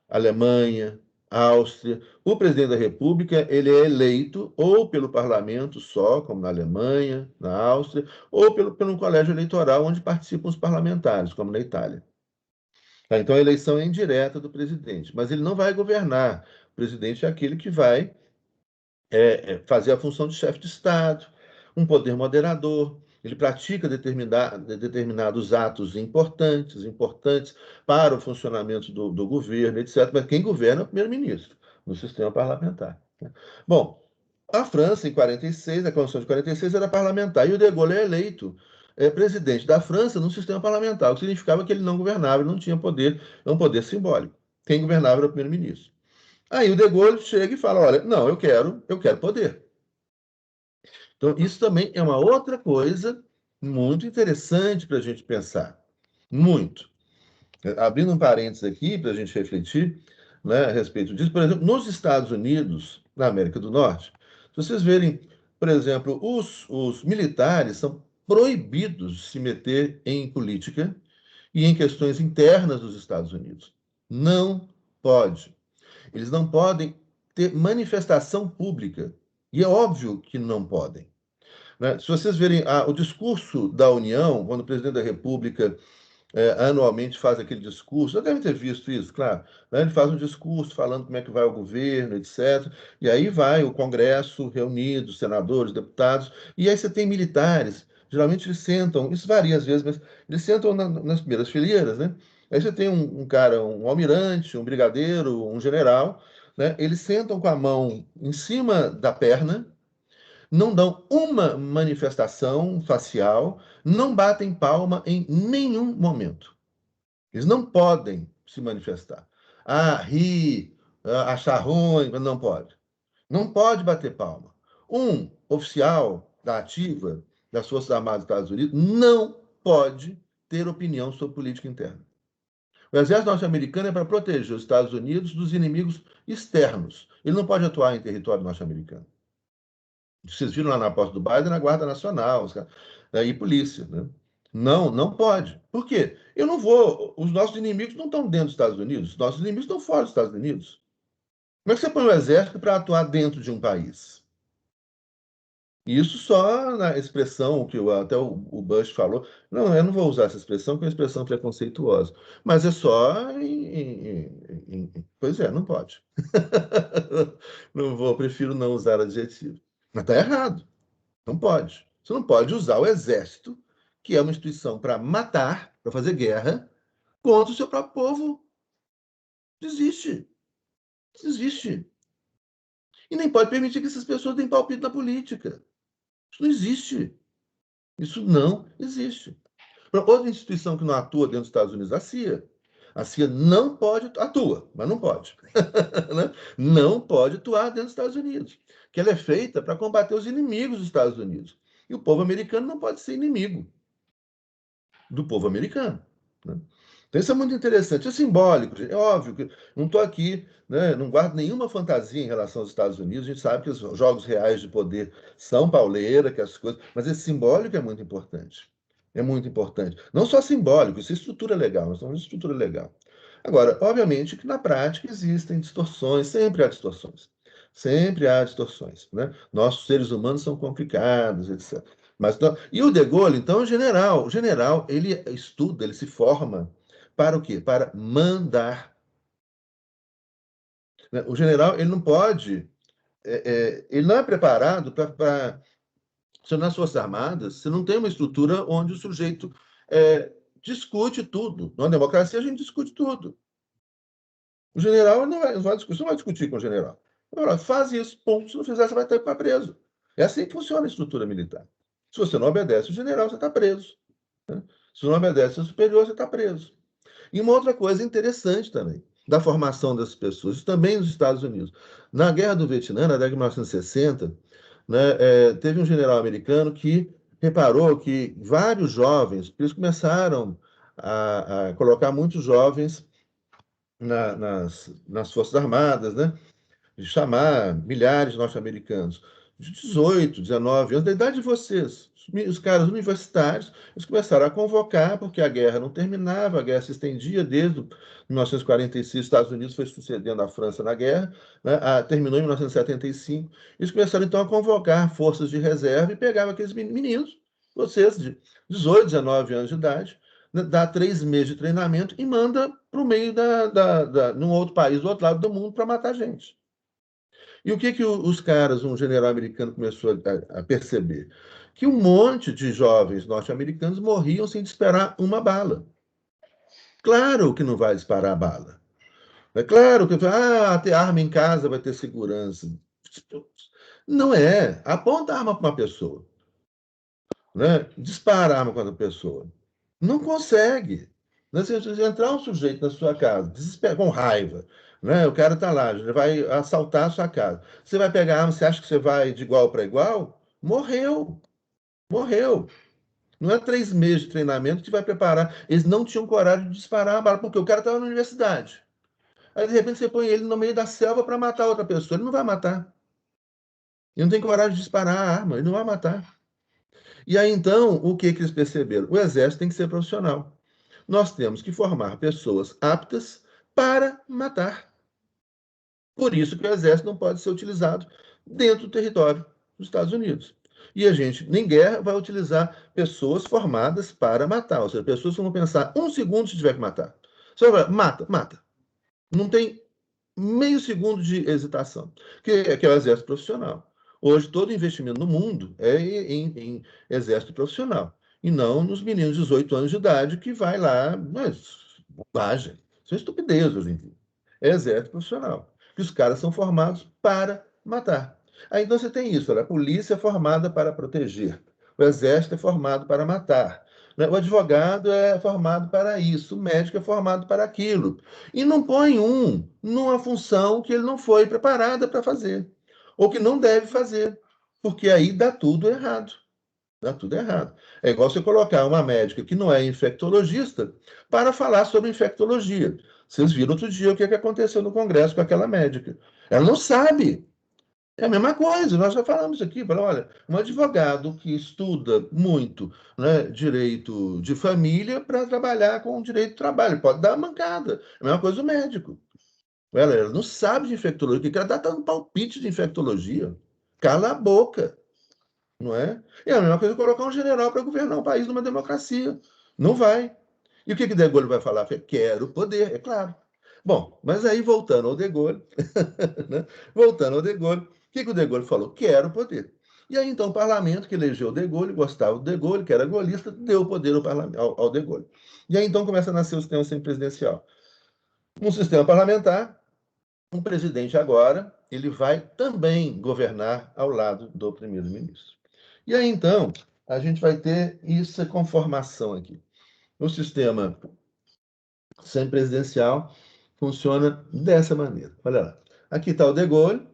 Alemanha, Áustria, o presidente da República ele é eleito ou pelo parlamento só, como na Alemanha, na Áustria, ou pelo um colégio eleitoral onde participam os parlamentares, como na Itália. Tá, então a eleição é indireta do presidente, mas ele não vai governar. O presidente é aquele que vai fazer a função de chefe de Estado, um poder moderador. Ele pratica determinados atos importantes para o funcionamento do governo, etc. Mas quem governa é o primeiro-ministro, no sistema parlamentar. Né? Bom, a França, em 46, a Constituição de 46 era parlamentar, e o De Gaulle é eleito presidente da França no sistema parlamentar, o que significava que ele não governava, ele não tinha poder, é um poder simbólico. Quem governava era o primeiro-ministro. Aí o De Gaulle chega e fala: olha, não, eu quero poder. Então, isso também é uma outra coisa muito interessante para a gente pensar. Muito. Abrindo um parênteses aqui para a gente refletir, né, a respeito disso. Por exemplo, nos Estados Unidos, na América do Norte, se vocês verem, por exemplo, os militares são proibidos de se meter em política e em questões internas dos Estados Unidos. Não pode. Eles não podem ter manifestação pública. E é óbvio que não podem. né? Se vocês verem o discurso da União, quando o presidente da República anualmente faz aquele discurso, já devem ter visto isso, claro, né? Ele faz um discurso falando como é que vai o governo, etc. E aí vai o Congresso reunido, senadores, deputados, e aí você tem militares, geralmente eles sentam, isso varia às vezes, mas eles sentam nas primeiras fileiras, né? Aí você tem um cara, um almirante, um brigadeiro, um general, né? Eles sentam com a mão em cima da perna, não dão uma manifestação facial, não batem palma em nenhum momento. Eles não podem se manifestar. Rir, achar ruim, não pode. Não pode bater palma. Um oficial da ativa das Forças Armadas dos Estados Unidos não pode ter opinião sobre política interna. O exército norte-americano é para proteger os Estados Unidos dos inimigos externos. Ele não pode atuar em território norte-americano. Vocês viram lá na posse do Biden a Guarda Nacional, e polícia, né? Não, não pode. Por quê? Eu não vou. Os nossos inimigos não estão dentro dos Estados Unidos, os nossos inimigos estão fora dos Estados Unidos. Como é que você põe o exército para atuar dentro de um país? Isso só na expressão que até o Bush falou. Não, eu não vou usar essa expressão, que é uma expressão preconceituosa. Mas é só Pois é, não pode. Não vou, prefiro não usar adjetivo. Mas está errado. Não pode. Você não pode usar o exército, que é uma instituição para matar, para fazer guerra, contra o seu próprio povo. Desiste. Desiste. E nem pode permitir que essas pessoas deem palpite na política. Isso não existe. Isso não existe. Outra instituição que não atua dentro dos Estados Unidos, a CIA. A CIA não pode, atua, mas não pode. Não pode atuar dentro dos Estados Unidos. Que ela é feita para combater os inimigos dos Estados Unidos. E o povo americano não pode ser inimigo do povo americano. Né? Então, isso é muito interessante. É simbólico, gente. É óbvio que não estou aqui, né, não guardo nenhuma fantasia em relação aos Estados Unidos. A gente sabe que os jogos reais de poder são pauleira, que as coisas, mas esse simbólico é muito importante. É muito importante. Não só simbólico, isso é estrutura legal, nós estamos em estrutura legal. Agora, obviamente que na prática existem distorções, sempre há distorções. Sempre há distorções. Né? Nossos seres humanos são complicados, etc. Mas, e o De Gaulle, então, é um general. O general, ele estuda, ele se forma para o quê? Para mandar. Né? O general, ele não pode, ele não é preparado para. Se nas Forças Armadas, você não tem uma estrutura onde o sujeito discute tudo. Na democracia, a gente discute tudo. O general não vai discutir, você não vai discutir com o general. Agora, faz isso, ponto. Se não fizer, você vai ter que ficar preso. É assim que funciona a estrutura militar. Se você não obedece o general, você está preso. Né? Se não obedece o superior, você está preso. E uma outra coisa interessante também, da formação dessas pessoas, isso também nos Estados Unidos. Na Guerra do Vietnã, na década de 1960, né, teve um general americano que reparou que vários jovens, eles começaram a colocar muitos jovens nas Forças Armadas, né? De chamar milhares de norte-americanos de 18, 19 anos, da idade de vocês, os caras universitários, eles começaram a convocar, porque a guerra não terminava, a guerra se estendia desde 1945, os Estados Unidos foi sucedendo a França na guerra, né? Terminou em 1975, eles começaram então a convocar forças de reserva e pegavam aqueles meninos, vocês de 18, 19 anos de idade, né? Dá 3 meses de treinamento e manda para o meio num outro país, do outro lado do mundo, para matar gente. E o que os caras, um general americano começou a perceber? Que um monte de jovens norte-americanos morriam sem disparar uma bala. Claro que não vai disparar a bala. É claro que ter arma em casa vai ter segurança. Não é. Aponta a arma para uma pessoa. Né? Dispara a arma para outra pessoa. Não consegue. Né? Se entrar um sujeito na sua casa, com raiva, né? O cara está lá, ele vai assaltar a sua casa. Você vai pegar a arma, você acha que você vai de igual para igual? Morreu. Morreu. Não é 3 meses de treinamento que vai preparar. Eles não tinham coragem de disparar a bala, porque o cara estava na universidade. Aí, de repente, você põe ele no meio da selva para matar outra pessoa. Ele não vai matar. Ele não tem coragem de disparar a arma, ele não vai matar. E aí, então, o que eles perceberam? O exército tem que ser profissional. Nós temos que formar pessoas aptas para matar. Por isso que o exército não pode ser utilizado dentro do território dos Estados Unidos. E a gente, em guerra, vai utilizar pessoas formadas para matar. Ou seja, pessoas que vão pensar um segundo se tiver que matar. Você vai falar, mata, mata. Não tem meio segundo de hesitação, que é o exército profissional. Hoje, todo investimento no mundo é em exército profissional, e não nos meninos de 18 anos de idade que vai lá, mas bobagem, isso é estupidez hoje em dia. É exército profissional, que os caras são formados para matar. Aí então você tem isso, olha, a polícia é formada para proteger, o exército é formado para matar, né? O advogado é formado para isso, o médico é formado para aquilo. E não põe um numa função que ele não foi preparado para fazer, ou que não deve fazer, porque aí dá tudo errado. Dá tudo errado. É igual você colocar uma médica que não é infectologista para falar sobre infectologia. Vocês viram outro dia o que aconteceu no Congresso com aquela médica. Ela não sabe. É a mesma coisa, nós já falamos aqui, olha, um advogado que estuda muito, né, direito de família para trabalhar com o direito do trabalho, pode dar uma mancada. É a mesma coisa o médico. Ela não sabe de infectologia, o que ela está dando palpite de infectologia? Cala a boca, não é? É a mesma coisa colocar um general para governar um país numa democracia. Não vai. E o que De Gaulle vai falar? Quero poder, é claro. Bom, mas aí voltando ao De Gaulle, né? Voltando ao De Gaulle, o que o De Gaulle falou? Quero poder. E aí, então, o parlamento que elegeu o De Gaulle, gostava do De Gaulle, que era golista, deu o poder ao De Gaulle. E aí, então, começa a nascer o sistema semipresidencial. Um sistema parlamentar, um presidente agora, ele vai também governar ao lado do primeiro-ministro. E aí, então, a gente vai ter essa conformação aqui. O sistema semipresidencial funciona dessa maneira. Olha lá. Aqui está o De Gaulle,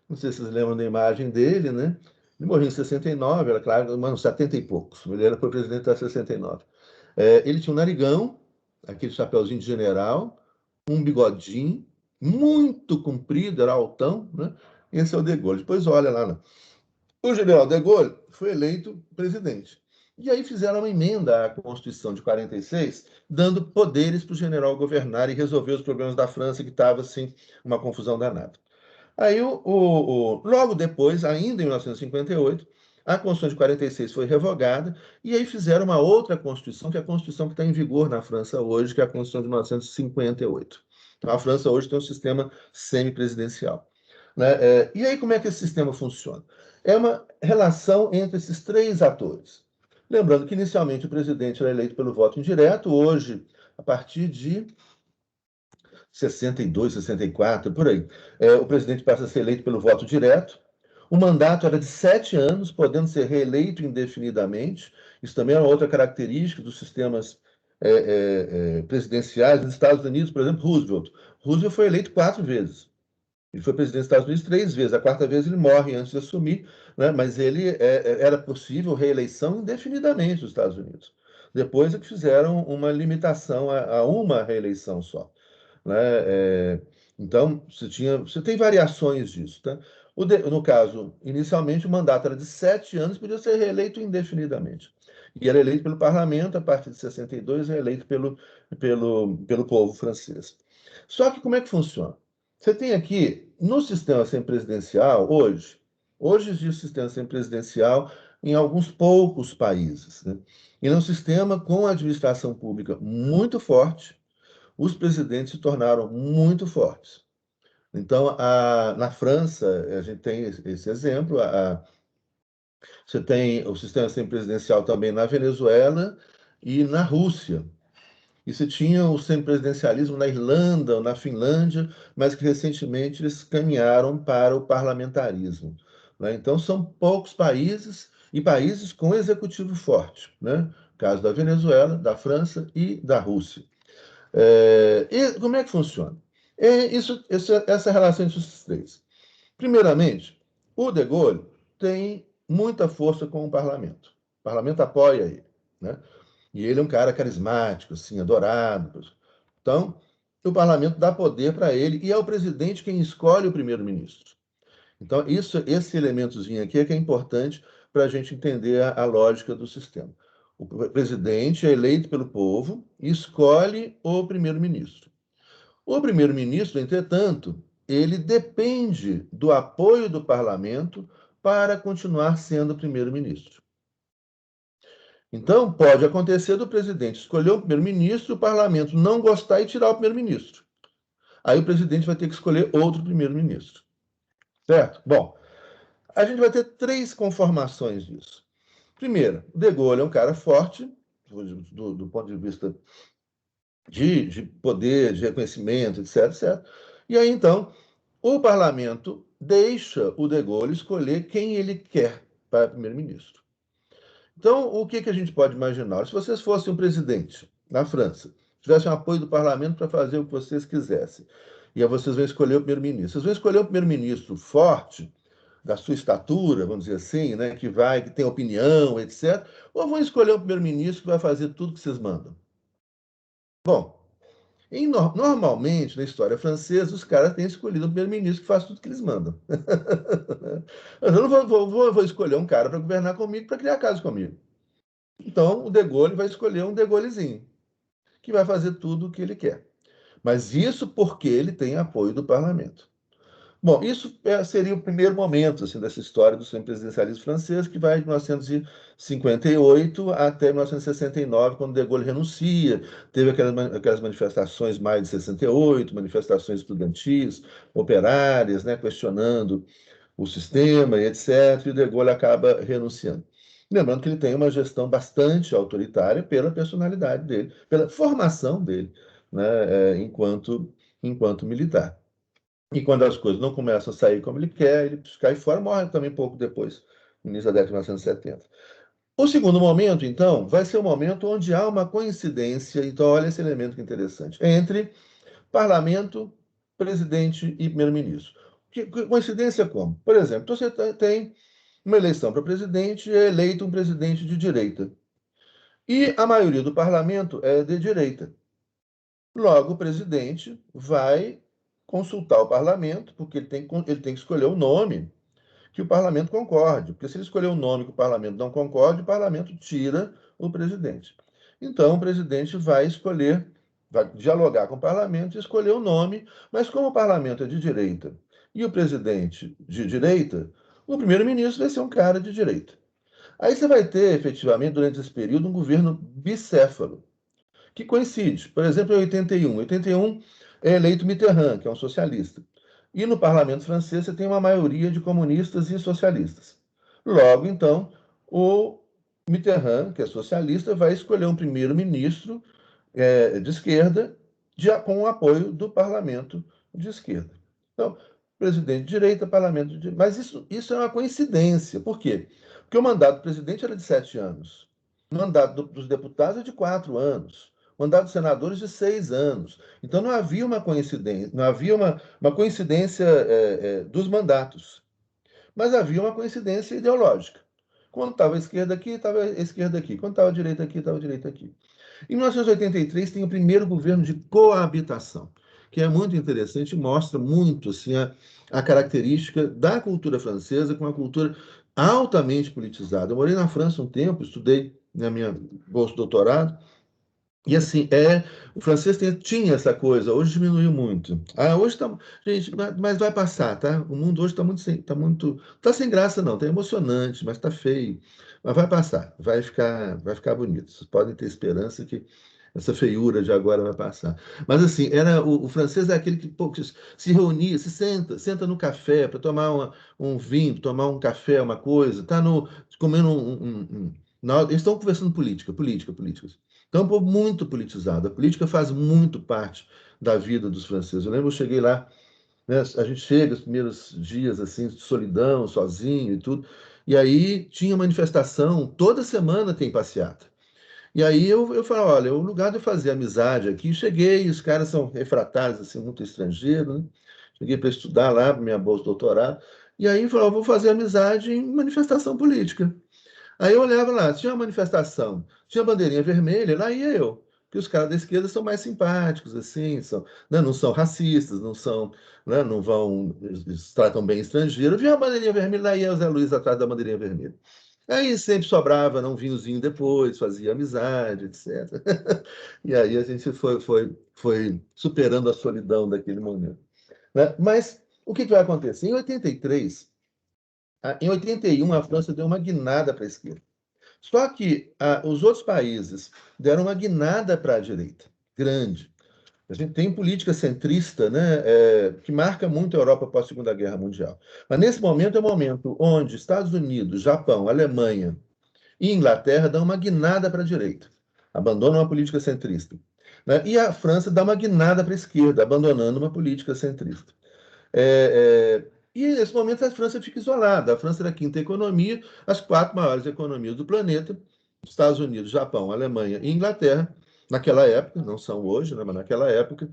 não sei se vocês lembram da imagem dele, né? Ele morreu em 69, era claro, mas 70 e poucos. Ele foi presidente até 69. Ele tinha um narigão, aquele chapeuzinho de general, um bigodinho, muito comprido, era altão, né? Esse é o De Gaulle. Depois olha lá, né? O general De Gaulle foi eleito presidente. E aí fizeram uma emenda à Constituição de 46, dando poderes para o general governar e resolver os problemas da França, que estava, assim, uma confusão danada. Aí, logo depois, ainda em 1958, a Constituição de 46 foi revogada, e aí fizeram uma outra Constituição, que é a Constituição que está em vigor na França hoje, que é a Constituição de 1958. Então, a França hoje tem um sistema semipresidencial, né? E aí, como é que esse sistema funciona? É uma relação entre esses três atores. Lembrando que, inicialmente, o presidente era eleito pelo voto indireto, hoje, a partir de 62, 64, por aí. O presidente passa a ser eleito pelo voto direto. O mandato era de 7 anos, podendo ser reeleito indefinidamente. Isso também é uma outra característica dos sistemas presidenciais. Nos Estados Unidos, por exemplo, Roosevelt. Roosevelt foi eleito 4 vezes. Ele foi presidente dos Estados Unidos 3 vezes. A quarta vez ele morre antes de assumir, né? Mas era possível reeleição indefinidamente nos Estados Unidos. Depois é que fizeram uma limitação a uma reeleição só, né? Então, você tem variações disso. Tá? No caso, inicialmente, o mandato era de 7 anos, podia ser reeleito indefinidamente. E era eleito pelo parlamento, a partir de 62, é eleito pelo povo francês. Só que como é que funciona? Você tem aqui, no sistema semipresidencial, hoje existe sistema semipresidencial em alguns poucos países, né? E é um sistema com administração pública muito forte, os presidentes se tornaram muito fortes. Então, na França, a gente tem esse exemplo, você tem o sistema semipresidencial também na Venezuela e na Rússia. E você tinha o semipresidencialismo na Irlanda, na Finlândia, mas que recentemente eles caminharam para o parlamentarismo, né? Então, são poucos países e países com executivo forte, né? Caso da Venezuela, da França e da Rússia. E como é que funciona? Essa relação entre os três. Primeiramente, o De Gaulle tem muita força com o parlamento. O parlamento apoia ele, né? E ele é um cara carismático, assim, adorado. Então, o parlamento dá poder para ele e é o presidente quem escolhe o primeiro-ministro. Então, esse elementozinho aqui é que é importante para a gente entender a lógica do sistema. O presidente é eleito pelo povo e escolhe o primeiro-ministro. O primeiro-ministro, entretanto, ele depende do apoio do parlamento para continuar sendo primeiro-ministro. Então, pode acontecer do presidente escolher o primeiro-ministro, o parlamento não gostar e tirar o primeiro-ministro. Aí o presidente vai ter que escolher outro primeiro-ministro. Certo? Bom, a gente vai ter 3 conformações disso. Primeiro, De Gaulle é um cara forte, do ponto de vista de poder, de reconhecimento, etc, etc. E aí, então, o parlamento deixa o De Gaulle escolher quem ele quer para primeiro-ministro. Então, o que a gente pode imaginar? Se vocês fossem um presidente na França, tivessem o apoio do parlamento para fazer o que vocês quisessem, e aí vocês vão escolher o primeiro-ministro. Vocês vão escolher o primeiro-ministro forte, da sua estatura, vamos dizer assim, né, que tem opinião, etc., ou vão escolher o primeiro-ministro que vai fazer tudo que vocês mandam? Bom, normalmente, na história francesa, os caras têm escolhido um primeiro-ministro que faz tudo que eles mandam. Eu não vou escolher um cara para governar comigo, para criar casa comigo. Então, o De Gaulle vai escolher um De Gaullezinho, que vai fazer tudo o que ele quer. Mas isso porque ele tem apoio do parlamento. Bom, isso seria o primeiro momento assim, dessa história do semipresidencialismo francês, que vai de 1958 até 1969, quando De Gaulle renuncia. Teve aquelas manifestações mais de 68, manifestações estudantis, operárias, né, questionando o sistema e etc. E De Gaulle acaba renunciando. Lembrando que ele tem uma gestão bastante autoritária pela personalidade dele, pela formação dele, né, enquanto militar. E quando as coisas não começam a sair como ele quer, ele cai fora, morre também pouco depois, no início da década de 1970. O segundo momento, então, vai ser o momento onde há uma coincidência, então olha esse elemento que é interessante, entre parlamento, presidente e primeiro-ministro. Coincidência como? Por exemplo, você tem uma eleição para presidente e é eleito um presidente de direita. E a maioria do parlamento é de direita. Logo, o presidente vai consultar o parlamento, porque ele tem que escolher o nome que o parlamento concorde. Porque se ele escolher um nome que o parlamento não concorde, o parlamento tira o presidente. Então, o presidente vai dialogar com o parlamento e escolher o nome, mas como o parlamento é de direita e o presidente de direita, o primeiro-ministro vai ser um cara de direita. Aí você vai ter, efetivamente, durante esse período, um governo bicéfalo, que coincide. Por exemplo, em 81. Em 81 é eleito Mitterrand, que é um socialista. E no parlamento francês você tem uma maioria de comunistas e socialistas. Logo, então, o Mitterrand, que é socialista, vai escolher um primeiro-ministro de esquerda com o apoio do parlamento de esquerda. Então, presidente de direita, parlamento de direita. Mas isso é uma coincidência. Por quê? Porque o mandato do presidente era de 7 anos. O mandato dos deputados é de 4 anos. O mandato dos senadores de 6 anos. Então não havia uma coincidência, não havia uma coincidência dos mandatos. Mas havia uma coincidência ideológica. Quando estava a esquerda aqui, estava a esquerda aqui. Quando estava a direita aqui, estava a direita aqui. Em 1983 tem o primeiro governo de coabitação, que é muito interessante e mostra muito assim, a característica da cultura francesa com uma cultura altamente politizada. Eu morei na França um tempo, estudei na minha bolsa de doutorado, e assim, o francês tinha essa coisa, hoje diminuiu muito. Hoje está. Gente, mas vai passar, tá? O mundo hoje tá sem graça, não, tá emocionante, mas tá feio. Mas vai passar, vai ficar bonito. Vocês podem ter esperança que essa feiura de agora vai passar. Mas assim, o francês é aquele que se reunia, senta no café para tomar um vinho, tomar um café, uma coisa, tá comendo eles estão conversando política. Então, é um povo muito politizado. A política faz muito parte da vida dos franceses. Eu lembro, eu cheguei lá, né, a gente chega os primeiros dias, assim, de solidão, sozinho e tudo, e aí tinha manifestação, toda semana tem passeata. E aí eu falo, olha, o lugar de eu fazer amizade aqui, cheguei, os caras são refratários, assim, muito estrangeiros, né? Cheguei para estudar lá, para minha bolsa de doutorado, e aí eu falei, vou fazer amizade em manifestação política. Aí eu olhava lá, tinha uma manifestação, tinha bandeirinha vermelha, lá ia eu. Porque os caras da esquerda são mais simpáticos, assim, né, não são racistas, não são, né, não vão, eles tratam bem estrangeiro. Vinha a bandeirinha vermelha, lá ia o Zé Luiz atrás da bandeirinha vermelha. Aí sempre sobrava um vinhozinho depois, fazia amizade, etc. E aí a gente foi superando a solidão daquele momento. Né? Mas o que vai acontecer? Em 83, Em 81, a França deu uma guinada para a esquerda. Só que os outros países deram uma guinada para a direita, grande. A gente tem política centrista, né, que marca muito a Europa pós-Segunda Guerra Mundial. Mas nesse momento é um momento onde Estados Unidos, Japão, Alemanha e Inglaterra dão uma guinada para a direita, abandonam uma política centrista. Né? E a França dá uma guinada para a esquerda, abandonando uma política centrista. E nesse momento a França fica isolada. A França era a quinta economia, as 4 maiores economias do planeta, Estados Unidos, Japão, Alemanha e Inglaterra, naquela época, não são hoje, né, mas naquela época,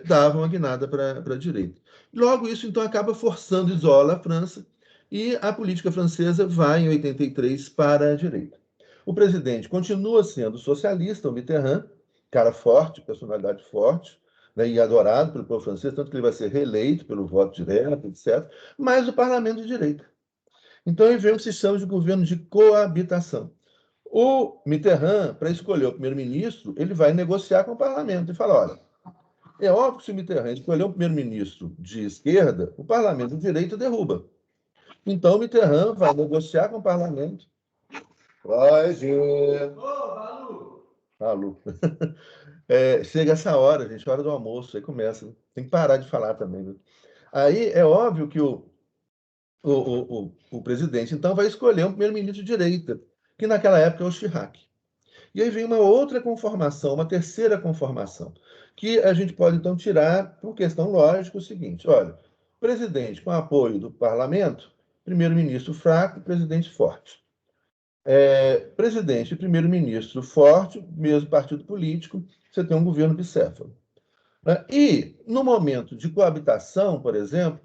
davam uma guinada para a direita. Logo, isso então acaba forçando, isola a França, e a política francesa vai, em 83, para a direita. O presidente continua sendo socialista, o Mitterrand, cara forte, personalidade forte, né, e adorado pelo povo francês, tanto que ele vai ser reeleito pelo voto direto, etc., mas o parlamento de direita. Então, ele vem o que se chama de governo de coabitação. O Mitterrand, para escolher o primeiro-ministro, ele vai negociar com o parlamento e fala, olha, é óbvio que se o Mitterrand escolher um primeiro-ministro de esquerda, o parlamento de direita derruba. Então, o Mitterrand vai negociar com o parlamento. Vai, Gê. Malu. Chega essa hora, gente, hora do almoço, aí começa. Tem que parar de falar também. Né? Aí é óbvio que o presidente, então, vai escolher um primeiro-ministro de direita, que naquela época é o Chirac. E aí vem uma outra conformação, uma terceira conformação, que a gente pode, então, tirar, por questão lógica, o seguinte: olha, presidente com apoio do parlamento, primeiro-ministro fraco, presidente forte. Presidente e primeiro-ministro forte, mesmo partido político, você tem um governo bicéfalo. Né? E, no momento de coabitação, por exemplo,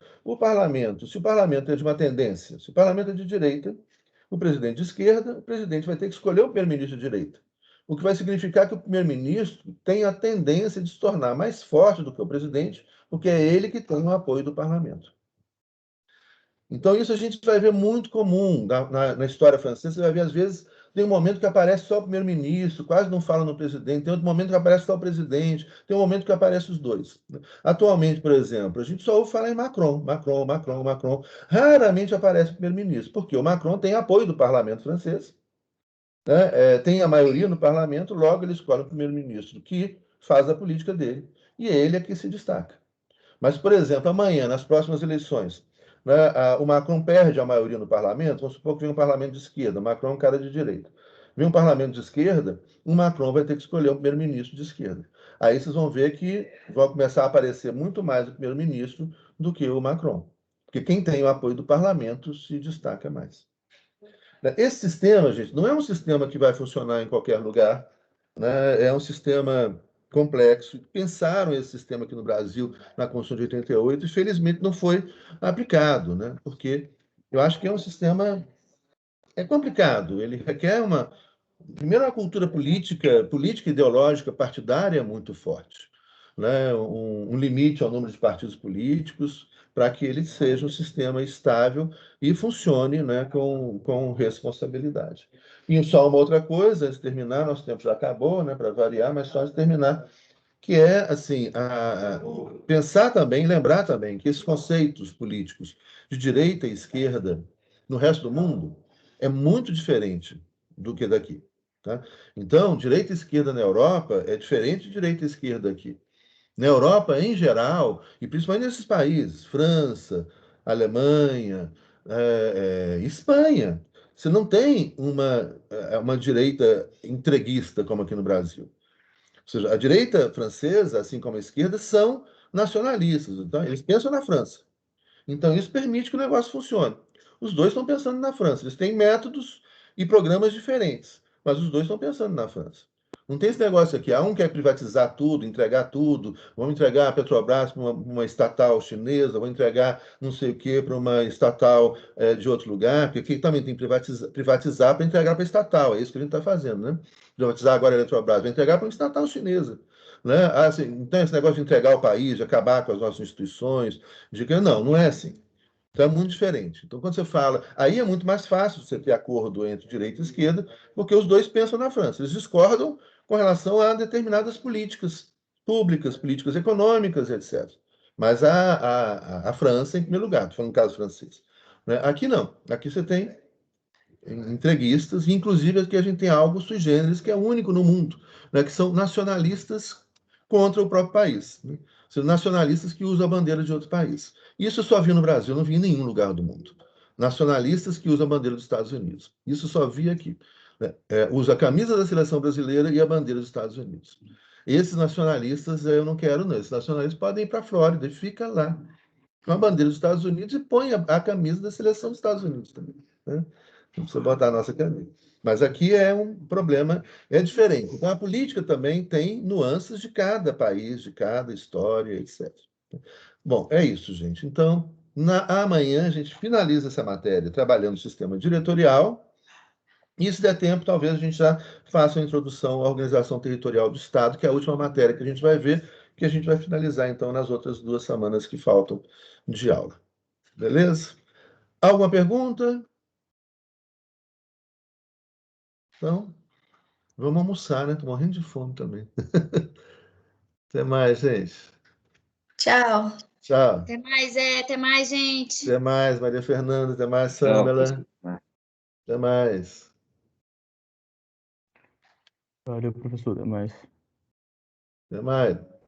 se o parlamento é de uma tendência, se o parlamento é de direita, o presidente de esquerda, o presidente vai ter que escolher o primeiro-ministro de direita. O que vai significar que o primeiro-ministro tem a tendência de se tornar mais forte do que o presidente, porque é ele que tem o apoio do parlamento. Então, isso a gente vai ver muito comum na história francesa. Você vai ver, às vezes, tem um momento que aparece só o primeiro-ministro, quase não fala no presidente. Tem outro momento que aparece só o presidente. Tem um momento que aparece os dois. Atualmente, por exemplo, a gente só ouve falar em Macron, Macron, Macron, Macron. Raramente aparece o primeiro-ministro, porque o Macron tem apoio do parlamento francês, né? Tem a maioria no parlamento, logo ele escolhe o primeiro-ministro, que faz a política dele. E ele é que se destaca. Mas, por exemplo, amanhã, nas próximas eleições, né, o Macron perde a maioria no parlamento, vamos supor que vem um parlamento de esquerda, o Macron é um cara de direita. Vem um parlamento de esquerda, o Macron vai ter que escolher um primeiro-ministro de esquerda. Aí vocês vão ver que vai começar a aparecer muito mais o primeiro-ministro do que o Macron. Porque quem tem o apoio do parlamento se destaca mais. Esse sistema, gente, não é um sistema que vai funcionar em qualquer lugar, né? É um sistema complexo. Pensaram esse sistema aqui no Brasil na Constituição de 88 e, felizmente, não foi aplicado, né? Porque eu acho que é um sistema complicado. Ele requer primeiro, uma cultura política e ideológica partidária muito forte, né? Um limite ao número de partidos políticos para que ele seja um sistema estável e funcione, né, com responsabilidade. E só uma outra coisa, antes de terminar, nosso tempo já acabou, né, para variar, mas só antes de terminar, que é assim, pensar também, lembrar também que esses conceitos políticos de direita e esquerda no resto do mundo é muito diferente do que daqui. Tá? Então, direita e esquerda na Europa é diferente de direita e esquerda aqui. Na Europa, em geral, e principalmente nesses países, França, Alemanha, Espanha, você não tem uma direita entreguista como aqui no Brasil. Ou seja, a direita francesa, assim como a esquerda, são nacionalistas. Então, eles pensam na França. Então, isso permite que o negócio funcione. Os dois estão pensando na França. Eles têm métodos e programas diferentes, mas os dois estão pensando na França. Não tem esse negócio aqui. Um quer privatizar tudo, entregar tudo. Vamos entregar a Petrobras para uma estatal chinesa, vamos entregar não sei o quê para uma estatal de outro lugar, porque aqui também tem que privatizar para entregar para a estatal. É isso que a gente está fazendo, né? Privatizar agora a Eletrobras, vai entregar para uma estatal chinesa. Né? Assim, então, esse negócio de entregar o país, de acabar com as nossas instituições, não é assim. Então é muito diferente. Então, quando você fala, aí é muito mais fácil você ter acordo entre direita e esquerda, porque os dois pensam na França. Eles discordam com relação a determinadas políticas públicas, políticas econômicas, etc. Mas a França, em primeiro lugar, estou falando no caso francês. né? Aqui não. Aqui você tem entreguistas, e inclusive aqui a gente tem algo sui generis, que é único no mundo, né? Que são nacionalistas contra o próprio país. Né? São nacionalistas que usam a bandeira de outro país. Isso eu só vi no Brasil, não vi em nenhum lugar do mundo. Nacionalistas que usam a bandeira dos Estados Unidos. Isso só vi aqui. Né? Usa a camisa da seleção brasileira e a bandeira dos Estados Unidos. Esses nacionalistas eu não quero, não. Esses nacionalistas podem ir para a Flórida e fica lá com a bandeira dos Estados Unidos e põe a camisa da seleção dos Estados Unidos também. Né? Não precisa botar a nossa camisa. Mas aqui é um problema, é diferente. Então, a política também tem nuances de cada país, de cada história, etc. Bom, é isso, gente. Então, amanhã a gente finaliza essa matéria trabalhando o sistema diretorial. E se der tempo, talvez a gente já faça a introdução à organização territorial do Estado, que é a última matéria que a gente vai ver, que a gente vai finalizar, então, nas outras 2 semanas que faltam de aula. Beleza? Alguma pergunta? Então, vamos almoçar, né? Tô morrendo de fome também. Até mais, gente. Tchau. Tchau. Até mais, gente. Até mais, Maria Fernanda. Até mais, Tchau, Samela. professor. Até mais. Valeu, professor. Até mais. Até mais.